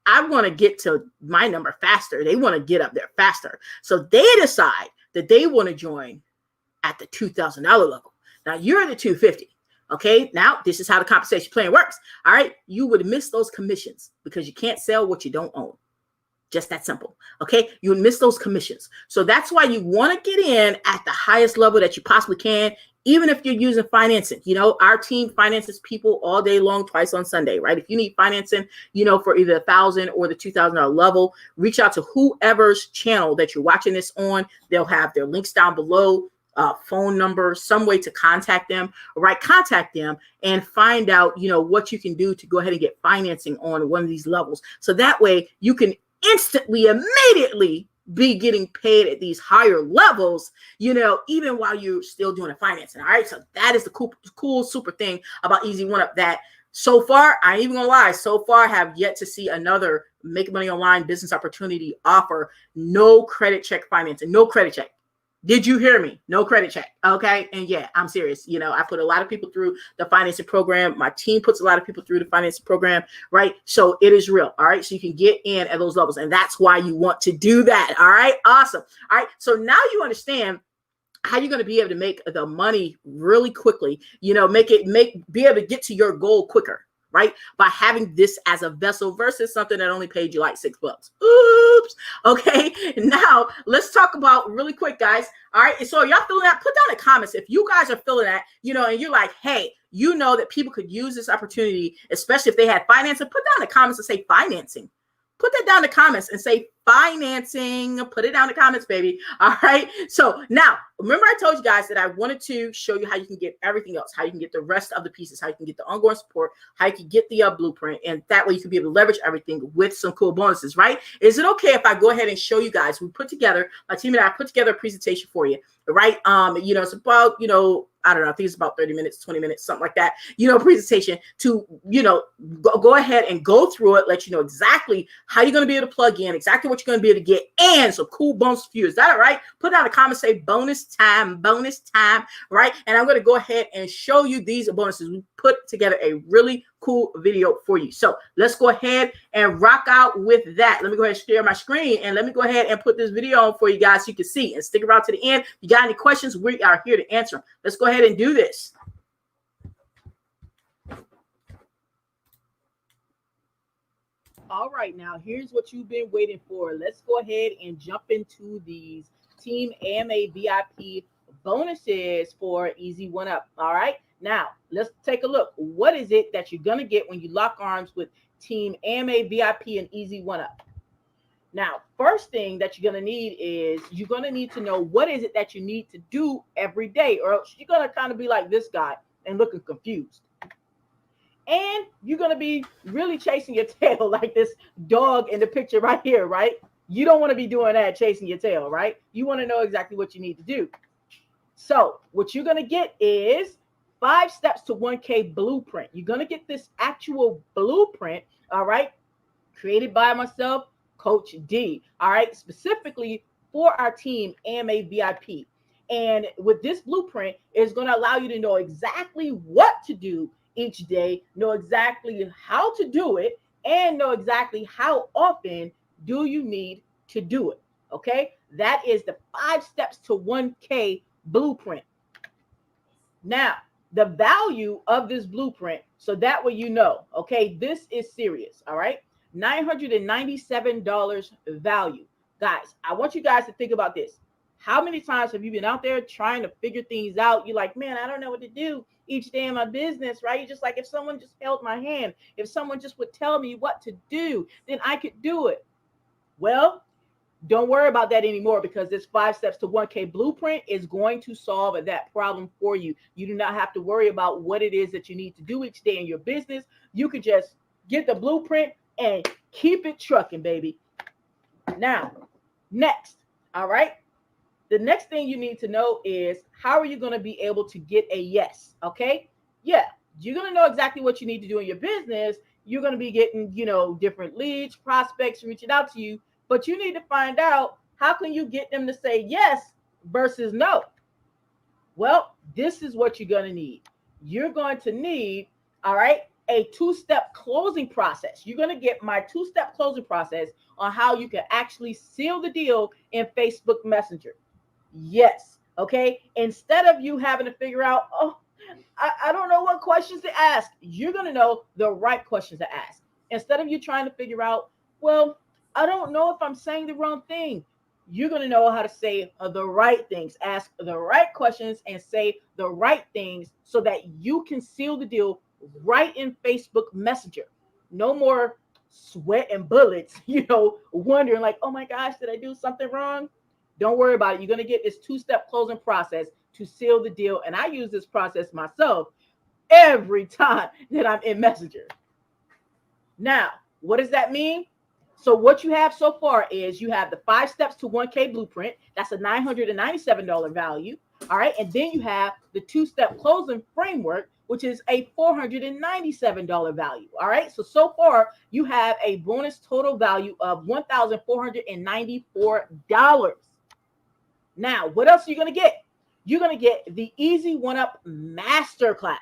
I want to get to my number faster. They want to get up there faster. So they decide that they want to join at the $2,000 level. Now you're at the 250. Okay. Now this is how the compensation plan works. All right. You would miss those commissions because you can't sell what you don't own. Just that simple. Okay. You would miss those commissions. So that's why you want to get in at the highest level that you possibly can. Even if you're using financing, our team finances people all day long, twice on Sunday, right? If you need financing, for either $1,000 or the $2,000 level, reach out to whoever's channel that you're watching this on. They'll have their links down below, phone number, some way to contact them, right? Contact them and find out, what you can do to go ahead and get financing on one of these levels. So that way you can instantly, immediately be getting paid at these higher levels, even while you're still doing the financing. All right. So that is the cool, super thing about Easy1up that so far, I ain't even gonna lie, so far I have yet to see another make money online business opportunity offer no credit check financing, no credit check. Did you hear me? No credit check. Okay. And yeah, I'm serious. I put a lot of people through the financing program. My team puts a lot of people through the financing program, right? So it is real. All right. So you can get in at those levels. And that's why you want to do that. All right. Awesome. All right. So now you understand how you're going to be able to make the money really quickly, be able to get to your goal quicker. Right? By having this as a vessel versus something that only paid you like $6. Oops. Okay. Now let's talk about really quick, guys. All right. So y'all feeling that? Put down in the comments if you guys are feeling that, and you're like, hey, that people could use this opportunity, especially if they had financing. Put down in the comments and say financing. Put that down in the comments and say financing. Put it down in the comments, baby. All right. So now, remember I told you guys that I wanted to show you how you can get everything else, how you can get the rest of the pieces, how you can get the ongoing support, how you can get the blueprint, and that way you can be able to leverage everything with some cool bonuses, right? Is it okay if I go ahead and show you guys? My team and I put together a presentation for you, right? It's about, I don't know, I think it's about 30 minutes, 20 minutes, something like that, presentation to, go ahead and go through it, let you know exactly how you're going to be able to plug in, exactly what you're going to be able to get, and some cool bonus for you. Is that all right? Put down a comment, say bonus time, right? And I'm going to go ahead and show you these bonuses. We put together a really cool video for you. So let's go ahead and rock out with that. Let me go ahead and share my screen and let me go ahead and put this video on for you guys so you can see and stick around to the end. If you got any questions, we are here to answer them. Let's go ahead and do this. All right, now here's what you've been waiting for. Let's go ahead and jump into these Team AMA VIP bonuses for Easy1up. All right. Now, let's take a look. What is it that you're going to get when you lock arms with Team AMA VIP and Easy1up? Now, first thing that you're going to need is you're going to need to know what is it that you need to do every day, or else you're going to kind of be like this guy and looking confused. And you're going to be really chasing your tail like this dog in the picture right here, right? You don't want to be doing that, chasing your tail, right? You want to know exactly what you need to do. So what you're going to get is 5 steps to 1K blueprint. You're going to get this actual blueprint, all right, created by myself, Coach D, all right, specifically for our team AMA VIP. And with this blueprint, it's going to allow you to know exactly what to do each day, know exactly how to do it, and know exactly how often do you need to do it. Okay, that is the 5 steps to 1K blueprint. Now, the value of this blueprint, so that way you know, okay, this is serious. All right, $997 value. Guys, I want you guys to think about this. How many times have you been out there trying to figure things out? You're like, man, I don't know what to do each day in my business, right? You're just like, if someone just held my hand, if someone just would tell me what to do, then I could do it. Well, don't worry about that anymore, because this 5 steps to 1K blueprint is going to solve that problem for you. You do not have to worry about what it is that you need to do each day in your business. You could just get the blueprint and keep it trucking, baby. Now, next, all right? The next thing you need to know is, how are you going to be able to get a yes? Okay. Yeah. You're going to know exactly what you need to do in your business. You're going to be getting, different leads, prospects reaching out to you, but you need to find out, how can you get them to say yes versus no? Well, this is what you're going to need. You're going to need, all right, a 2-step closing process. You're going to get my 2-step closing process on how you can actually seal the deal in Facebook Messenger. Yes. Okay. Instead of you having to figure out, I don't know what questions to ask, you're going to know the right questions to ask. Instead of you trying to figure out, well, I don't know if I'm saying the wrong thing, you're going to know how to say the right things, ask the right questions, and say the right things so that you can seal the deal right in Facebook Messenger. No more sweat and bullets, wondering like, oh my gosh, did I do something wrong? Don't worry about it. You're going to get this 2-step closing process to seal the deal. And I use this process myself every time that I'm in Messenger. Now, what does that mean? So what you have so far is you have the 5 steps to 1K blueprint. That's a $997 value. All right. And then you have the 2-step closing framework, which is a $497 value. All right. So far you have a bonus total value of $1,494. Now, what else are you going to get? You're going to get the Easy1up Masterclass.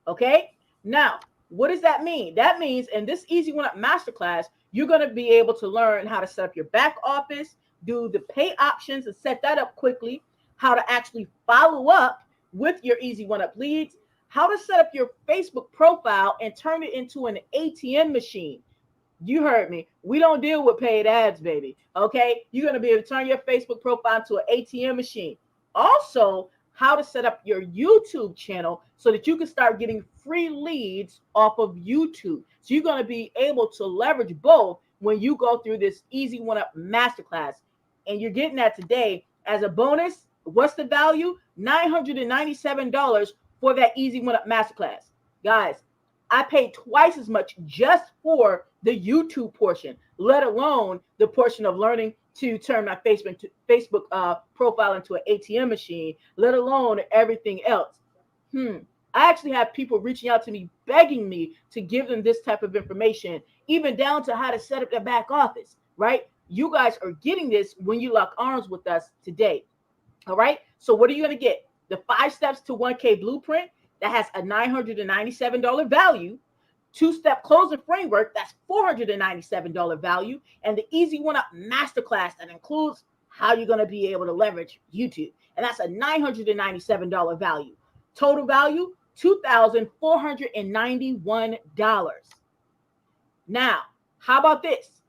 Okay. Now, what does that mean? That means in this Easy1up Masterclass, you're going to be able to learn how to set up your back office, do the pay options and set that up quickly, how to actually follow up with your Easy1up leads, how to set up your Facebook profile and turn it into an ATM machine. You heard me. We don't deal with paid ads, baby. Okay. You're going to be able to turn your Facebook profile into an ATM machine. Also, how to set up your YouTube channel so that you can start getting free leads off of YouTube. So you're going to be able to leverage both when you go through this Easy1up Masterclass. And you're getting that today as a bonus. What's the value? $997 for that Easy1up Masterclass. Guys, I paid twice as much just for the YouTube portion, let alone the portion of learning to turn my Facebook profile into an ATM machine, let alone everything else. I actually have people reaching out to me, begging me to give them this type of information, even down to how to set up their back office, right? You guys are getting this when you lock arms with us today. All right. So what are you going to get? The 5 steps to 1K blueprint that has a $997 value, 2-step closing framework that's $497 value, and the Easy1up Masterclass that includes how you're going to be able to leverage YouTube. And that's a $997 value. Total value, $2,491. Now, how about this?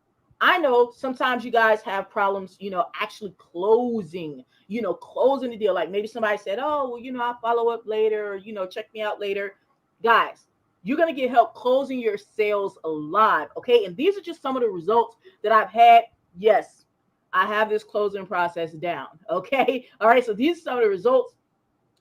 I know sometimes you guys have problems, actually closing the deal. Like maybe somebody said, oh, well, I'll follow up later, or, check me out later. Guys, you're going to get help closing your sales live. Okay. And these are just some of the results that I've had. Yes, I have this closing process down. Okay. All right. So these are some of the results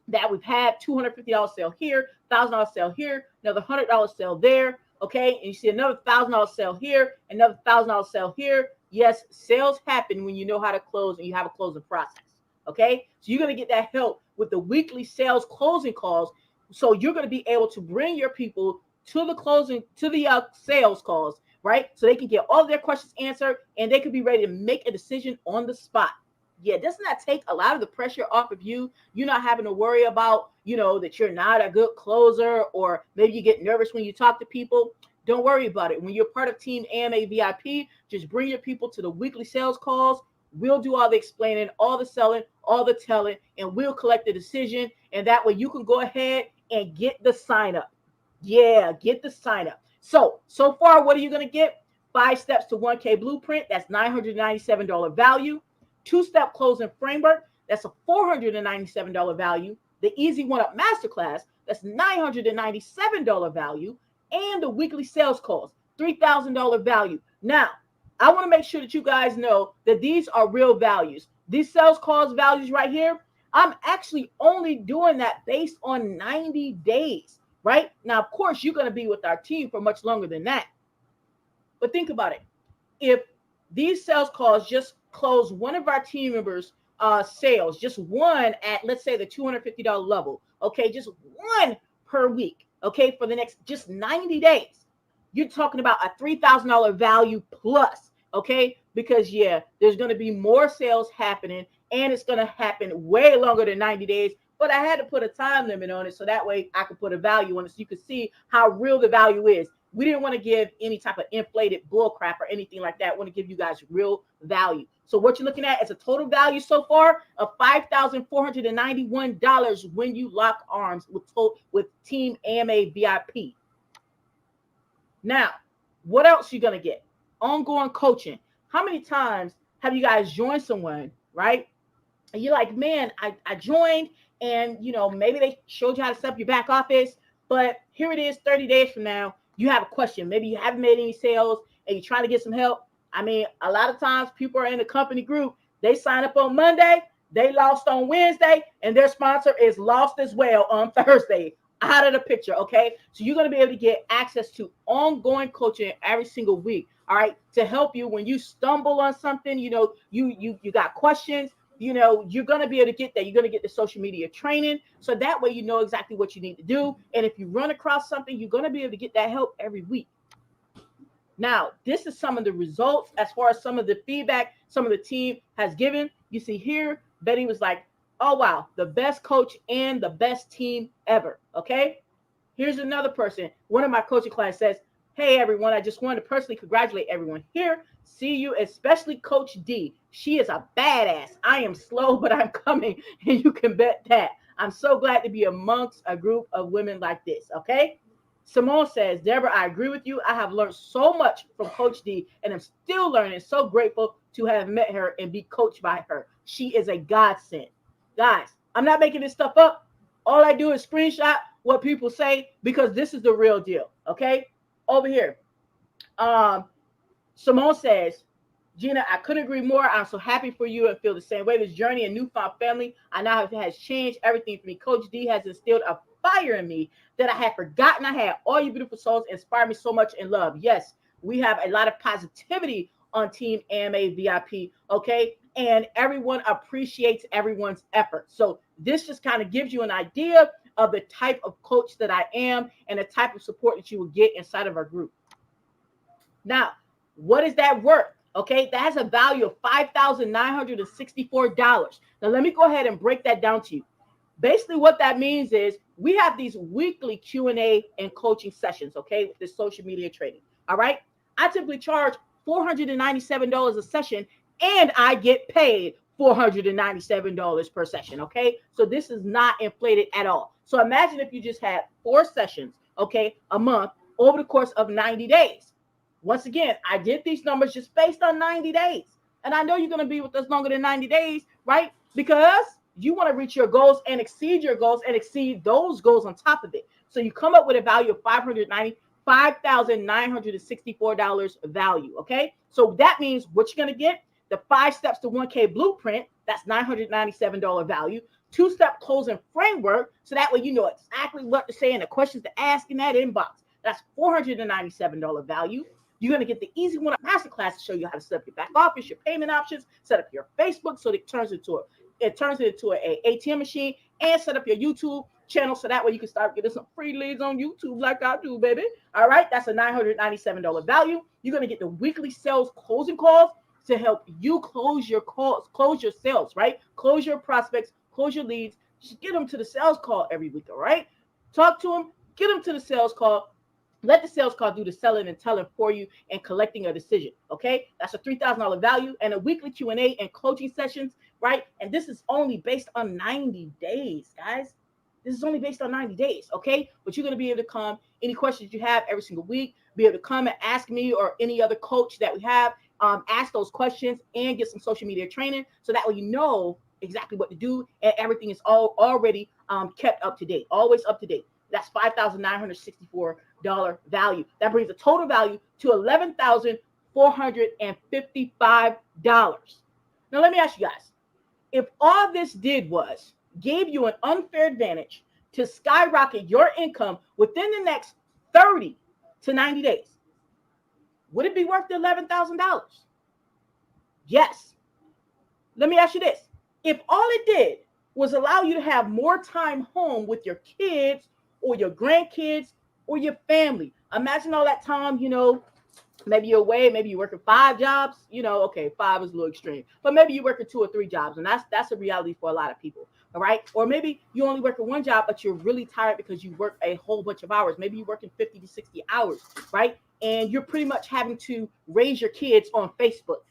that we've had. $250 sale here, $1,000 sale here, another $100 sale there. Okay, and you see another $1,000 sale here, another $1,000 sale here. Yes, sales happen when you know how to close and you have a closing process. Okay, so you're going to get that help with the weekly sales closing calls. So you're going to be able to bring your people to the sales calls, right? So they can get all of their questions answered and they can be ready to make a decision on the spot. Yeah, doesn't that take a lot of the pressure off of you? You're not having to worry about, that you're not a good closer, or maybe you get nervous when you talk to people. Don't worry about it. When you're part of Team AMA VIP, just bring your people to the weekly sales calls. We'll do all the explaining, all the selling, all the telling, and we'll collect the decision. And that way you can go ahead and get the sign up. Yeah, get the sign up. So far, what are you going to get? 5 steps to 1K blueprint. That's $997 value. 2-step closing framework, that's a $497 value. The Easy1up Masterclass, that's $997 value. And the weekly sales calls, $3,000 value. Now, I want to make sure that you guys know that these are real values. These sales calls values right here, I'm actually only doing that based on 90 days, right? Now, of course, you're going to be with our team for much longer than that. But think about it. If these sales calls just close one of our team members' sales, just one at, let's say, the $250 level, okay, just one per week, okay, for the next just 90 days, you're talking about a $3,000 value plus, okay, because, yeah, there's going to be more sales happening, and it's going to happen way longer than 90 days, but I had to put a time limit on it so that way I could put a value on it so you could see how real the value is. We didn't want to give any type of inflated bull crap or anything like that. I want to give you guys real value. So what you're looking at is a total value so far of $5,491 when you lock arms with Team AMA VIP. Now, what else you going to get? Ongoing coaching. How many times have you guys joined someone, right? And you're like, man, I joined and, maybe they showed you how to set up your back office, but here it is 30 days from now. You have a question. Maybe you haven't made any sales and you're trying to get some help. I mean, a lot of times people are in the company group. They sign up on Monday. They lost on Wednesday and their sponsor is lost as well on Thursday. Out of the picture. Okay. So you're going to be able to get access to ongoing coaching every single week. All right. To help you when you stumble on something, you got questions. You're going to be able to get that. You're going to get the social media training. So that way, you know exactly what you need to do. And if you run across something, you're going to be able to get that help every week. Now, this is some of the results as far as some of the feedback some of the team has given. You see here, Betty was like, oh, wow, the best coach and the best team ever. Okay. Here's another person. One of my coaching clients says, hey, everyone, I just wanted to personally congratulate everyone here. See you, especially Coach D. She is a badass. I am slow, but I'm coming, and you can bet that. I'm so glad to be amongst a group of women like this, okay? Simone says, Deborah, I agree with you. I have learned so much from Coach D, and I'm still learning. So grateful to have met her and be coached by her. She is a godsend. Guys, I'm not making this stuff up. All I do is screenshot what people say because this is the real deal, okay? Over here. Simone says, Gina, I couldn't agree more. I'm so happy for you and feel the same way. This journey and newfound family I now have has changed everything for me. Coach D has instilled a fire in me that I had forgotten I had. All you beautiful souls inspire me so much in love. Yes, we have a lot of positivity on Team AMA VIP, okay? And everyone appreciates everyone's effort. So this just kind of gives you an idea of the type of coach that I am and the type of support that you will get inside of our group. Now, what is that worth? Okay, that has a value of $5,964. Now, let me go ahead and break that down to you. Basically, what that means is we have these weekly Q&A and coaching sessions, okay, with this social media training. All right, I typically charge $497 a session, and I get paid $497 per session, okay? So this is not inflated at all. So imagine if you just had 4 sessions, okay, a month over the course of 90 days. Once again, I did these numbers just based on 90 days. And I know you're going to be with us longer than 90 days, right? Because you want to reach your goals and exceed your goals and exceed those goals on top of it. So you come up with a value of $5,964 value, okay? So that means what you're going to get, the 5 steps to 1K blueprint, that's $997 value. 2-step closing framework, so that way you know exactly what to say and the questions to ask in that inbox. That's $497 value. You're going to get the Easy1up Masterclass to show you how to set up your back office, your payment options, set up your Facebook so it turns it into an ATM machine, and set up your YouTube channel so that way you can start getting some free leads on YouTube like I do, baby. All right, that's a $997 value. You're going to get the weekly sales closing calls to help you close your calls, close your sales, right? Close your prospects, close your leads. Just get them to the sales call every week, all right? Talk to them, get them to the sales call. Let the sales call do the selling and telling for you and collecting a decision, okay? That's a $3,000 value and a weekly Q&A and coaching sessions, right? And this is only based on 90 days, guys. This is only based on 90 days, okay? But you're going to be able to come, any questions you have every single week, be able to come and ask me or any other coach that we have, ask those questions and get some social media training so that way you know exactly what to do and everything is already kept up to date, always up to date. That's $5,964 value. That brings the total value to $11,455. Now, let me ask you guys, if all this did was gave you an unfair advantage to skyrocket your income within the next 30 to 90 days, would it be worth the $11,000? Yes. Let me ask you this. If all it did was allow you to have more time home with your kids or your grandkids or your family. Imagine all that time, maybe you're away, maybe you're working 5 jobs, okay, 5 is a little extreme, but maybe you're working 2 or 3 jobs, and that's a reality for a lot of people, all right? Or maybe you only work in 1 job, but you're really tired because you work a whole bunch of hours. Maybe you're working 50 to 60 hours, right? And you're pretty much having to raise your kids on Facebook,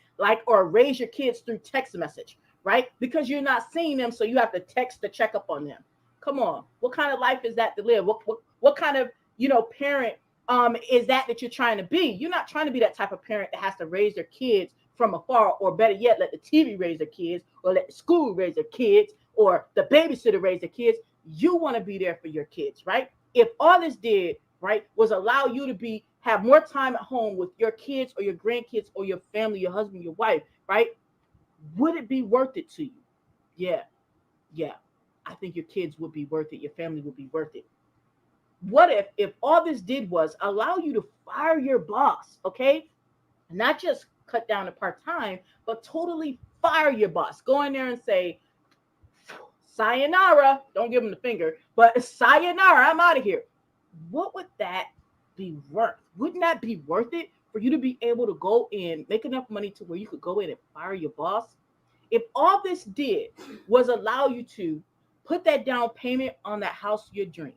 or raise your kids through text message, right? Because you're not seeing them, so you have to text to check up on them. Come on, what kind of life is that to live? What kind of parent is that you're trying to be? You're not trying to be that type of parent that has to raise their kids from afar, or better yet, let the TV raise their kids, or let the school raise their kids, or the babysitter raise their kids. You want to be there for your kids, right? If all this did, right, was allow you to have more time at home with your kids or your grandkids or your family, your husband, your wife, right? Would it be worth it to you? Yeah. I think your kids would be worth it. Your family would be worth it. What if all this did was allow you to fire your boss, okay? Not just cut down to part-time, but totally fire your boss. Go in there and say, sayonara. Don't give them the finger, but sayonara, I'm out of here. What would that be worth? Wouldn't that be worth it for you to be able to go in, make enough money to where you could go in and fire your boss? If all this did was allow you to put that down payment on that house of your dreams.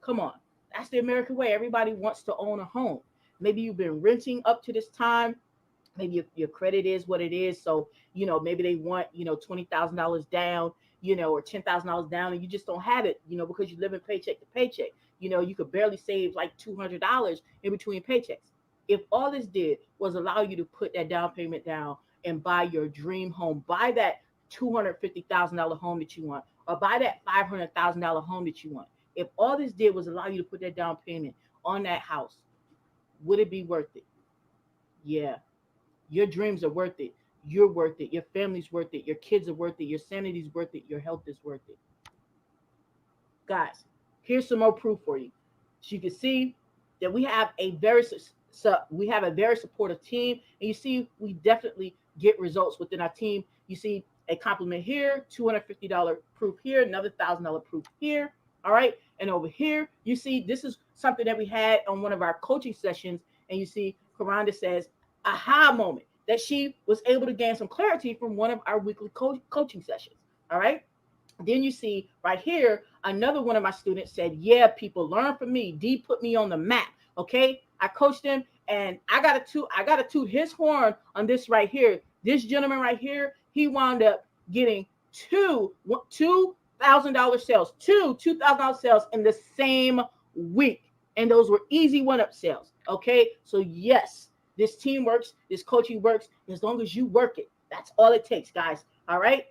Come on. That's the American way. Everybody wants to own a home. Maybe you've been renting up to this time. Maybe your credit is what it is. So, maybe they want, $20,000 down, or $10,000 down, and you just don't have it, because you live in paycheck to paycheck. You could barely save like $200 in between paychecks. If all this did was allow you to put that down payment down and buy your dream home, buy that $250,000 home that you want, or buy that $500,000 home that you want. If all this did was allow you to put that down payment on that house, would it be worth it? Yeah. Your dreams are worth it. You're worth it. Your family's worth it. Your kids are worth it. Your sanity's worth it. Your health is worth it. Guys, here's some more proof for you. So you can see that we have a very supportive team, and you see we definitely get results within our team. You see a compliment here, $250 proof here, another $1,000 proof here. All right. And over here, you see, this is something that we had on one of our coaching sessions. And you see, Karanda says, aha moment, that she was able to gain some clarity from one of our weekly coaching sessions. All right. Then you see right here, another one of my students said, yeah, people learn from me. D put me on the map. Okay. I coached him, and I got to toot his horn on this right here. This gentleman right here, he wound up getting two $2,000 sales, $2,000 sales in the same week. And those were Easy1up sales. Okay, so yes, this team works, this coaching works as long as you work it. That's all it takes, guys. All right.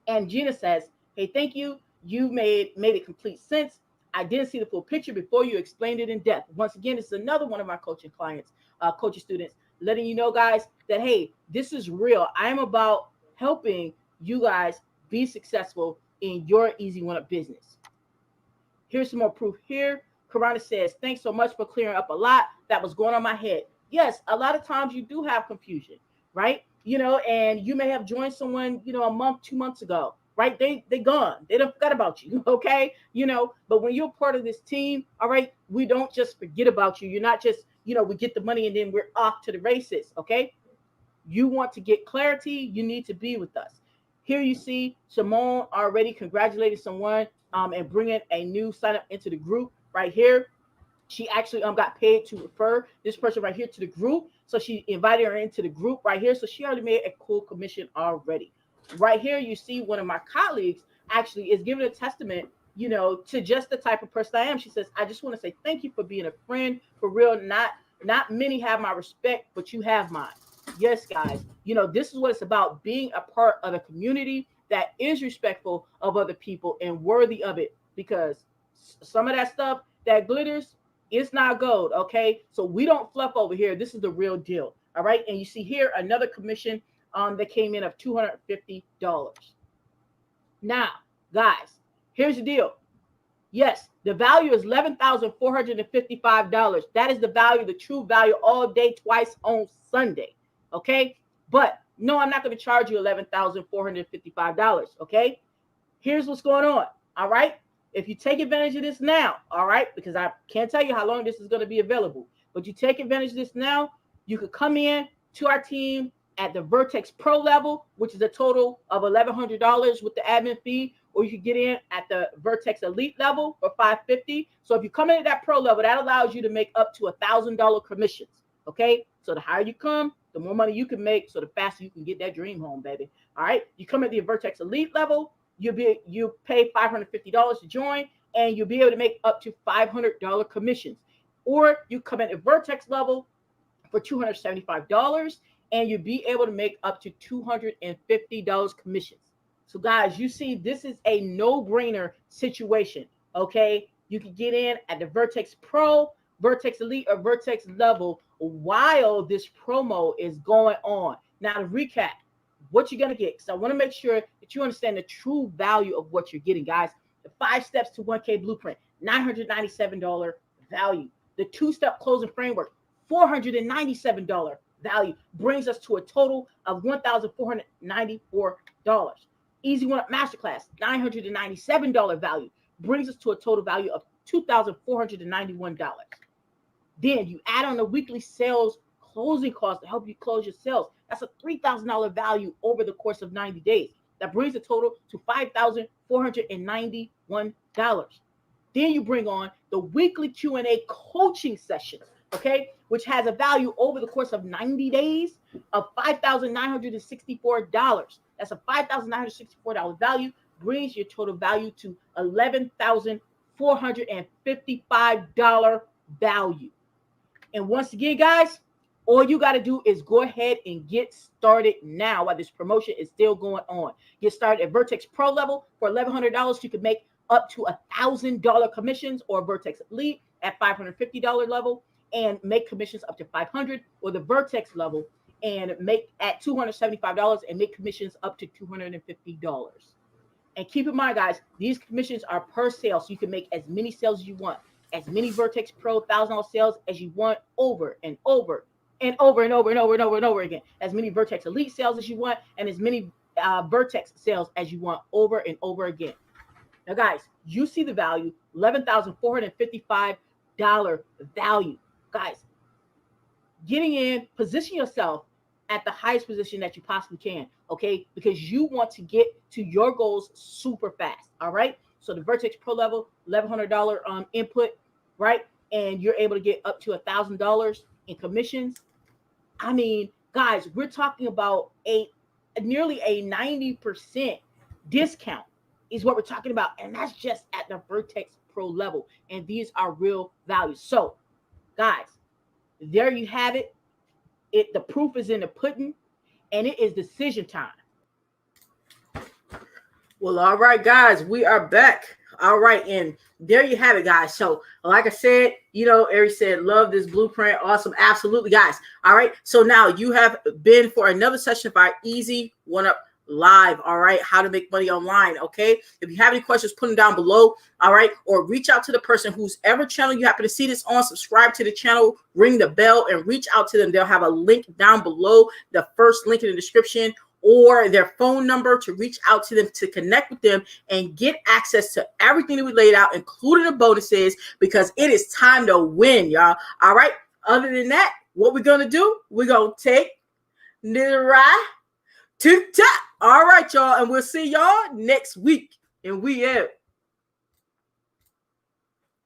And Gina says, hey, thank you. You made it complete sense. I didn't see the full picture before you explained it in depth. Once again, this is another one of my coaching clients, coaching students, letting you know, guys, that, hey, this is real. I'm about helping you guys be successful in your Easy1up business. Here's some more proof here. Karana says, thanks so much for clearing up a lot that was going on my head. Yes, a lot of times you do have confusion, right? And you may have joined someone, a month, 2 months ago, right? They gone. They don't forget about you, okay? But when you're part of this team, all right, we don't just forget about you. You're not just, we get the money and then we're off to the races, okay? You want to get clarity, you need to be with us. Here you see Simone already congratulating someone and bringing a new sign up into the group right here. She actually got paid to refer this person right here to the group. So she invited her into the group right here. So she already made a cool commission already. Right here, you see one of my colleagues actually is giving a testament, to just the type of person I am. She says, I just want to say thank you for being a friend. For real, not many have my respect, but you have mine. Yes, guys, this is what it's about, being a part of a community that is respectful of other people and worthy of it, because some of that stuff that glitters, it's not gold, okay? So we don't fluff over here. This is the real deal, all right? And you see here another commission that came in of $250. Now, guys, here's the deal. Yes, the value is $11,455. That is the value, the true value, all day, twice on Sunday, okay? But no, I'm not going to charge you $11,455, okay? Here's what's going on, all right? If you take advantage of this now, all right, because I can't tell you how long this is going to be available, but you take advantage of this now, you could come in to our team at the VERTEX Pro level, which is a total of $1,100 with the admin fee, or you could get in at the VERTEX Elite level for $550. So if you come in at that pro level, that allows you to make up to $1,000 commissions, okay? So the higher you come, the more money you can make, so the faster you can get that dream home, baby. All right, you come at the VERTEX Elite level, you pay $550 to join, and you'll be able to make up to $500 commissions. Or you come at the VERTEX level for $275, and you'll be able to make up to $250 commissions. So guys, you see, this is a no-brainer situation, okay? You can get in at the VERTEX Pro, VERTEX Elite, or VERTEX level while this promo is going on. Now, to recap, what you're going to get, because I want to make sure that you understand the true value of what you're getting, guys. The 5 steps to 1K blueprint, $997 value. The 2-step closing framework, $497 value, brings us to a total of $1,494. Easy1up Masterclass, $997 value, brings us to a total value of $2,491. Then you add on the weekly sales closing costs to help you close your sales. That's a $3,000 value over the course of 90 days. That brings the total to $5,491. Then you bring on the weekly Q&A coaching sessions, okay, which has a value over the course of 90 days of $5,964. That's a $5,964 value, brings your total value to $11,455 value. And once again, guys, all you got to do is go ahead and get started now while this promotion is still going on. Get started at VERTEX Pro level for $1,100. You can make up to $1,000 commissions, or VERTEX Elite at $550 level and make commissions up to $500, or the VERTEX level and make at $275 and make commissions up to $250. And keep in mind, guys, these commissions are per sale, so you can make as many sales as you want, as many VERTEX Pro $1,000 sales as you want, over and over and over and over and over and over and over again, as many VERTEX Elite sales as you want, and as many VERTEX sales as you want, over and over again. Now, guys, you see the value, $11,455 value. Guys, getting in, position yourself at the highest position that you possibly can, okay? Because you want to get to your goals super fast, all right? So the VERTEX Pro level, $1,100 input, right? And you're able to get up to $1,000 in commissions. I mean, guys, we're talking about nearly a 90% discount is what we're talking about. And that's just at the VERTEX Pro level. And these are real values. So, guys, there you have it. The proof is in the pudding, and it is decision time. Well, all right, guys, we are back. All right, and there you have it, guys. So, like I said, Ari said, love this blueprint. Awesome. Absolutely, guys. All right. So now you have been for another session by Easy1up Live. All right. How to make money online. Okay. If you have any questions, put them down below. All right. Or reach out to the person whose ever channel you happen to see this on. Subscribe to the channel, ring the bell, and reach out to them. They'll have a link down below, the first link in the description, or their phone number to reach out to them, to connect with them and get access to everything that we laid out, including the bonuses, because it is time to win, y'all. All right. Other than that, what we're going to do, we're going to take the ride to the top. All right, y'all. And we'll see y'all next week. And we out.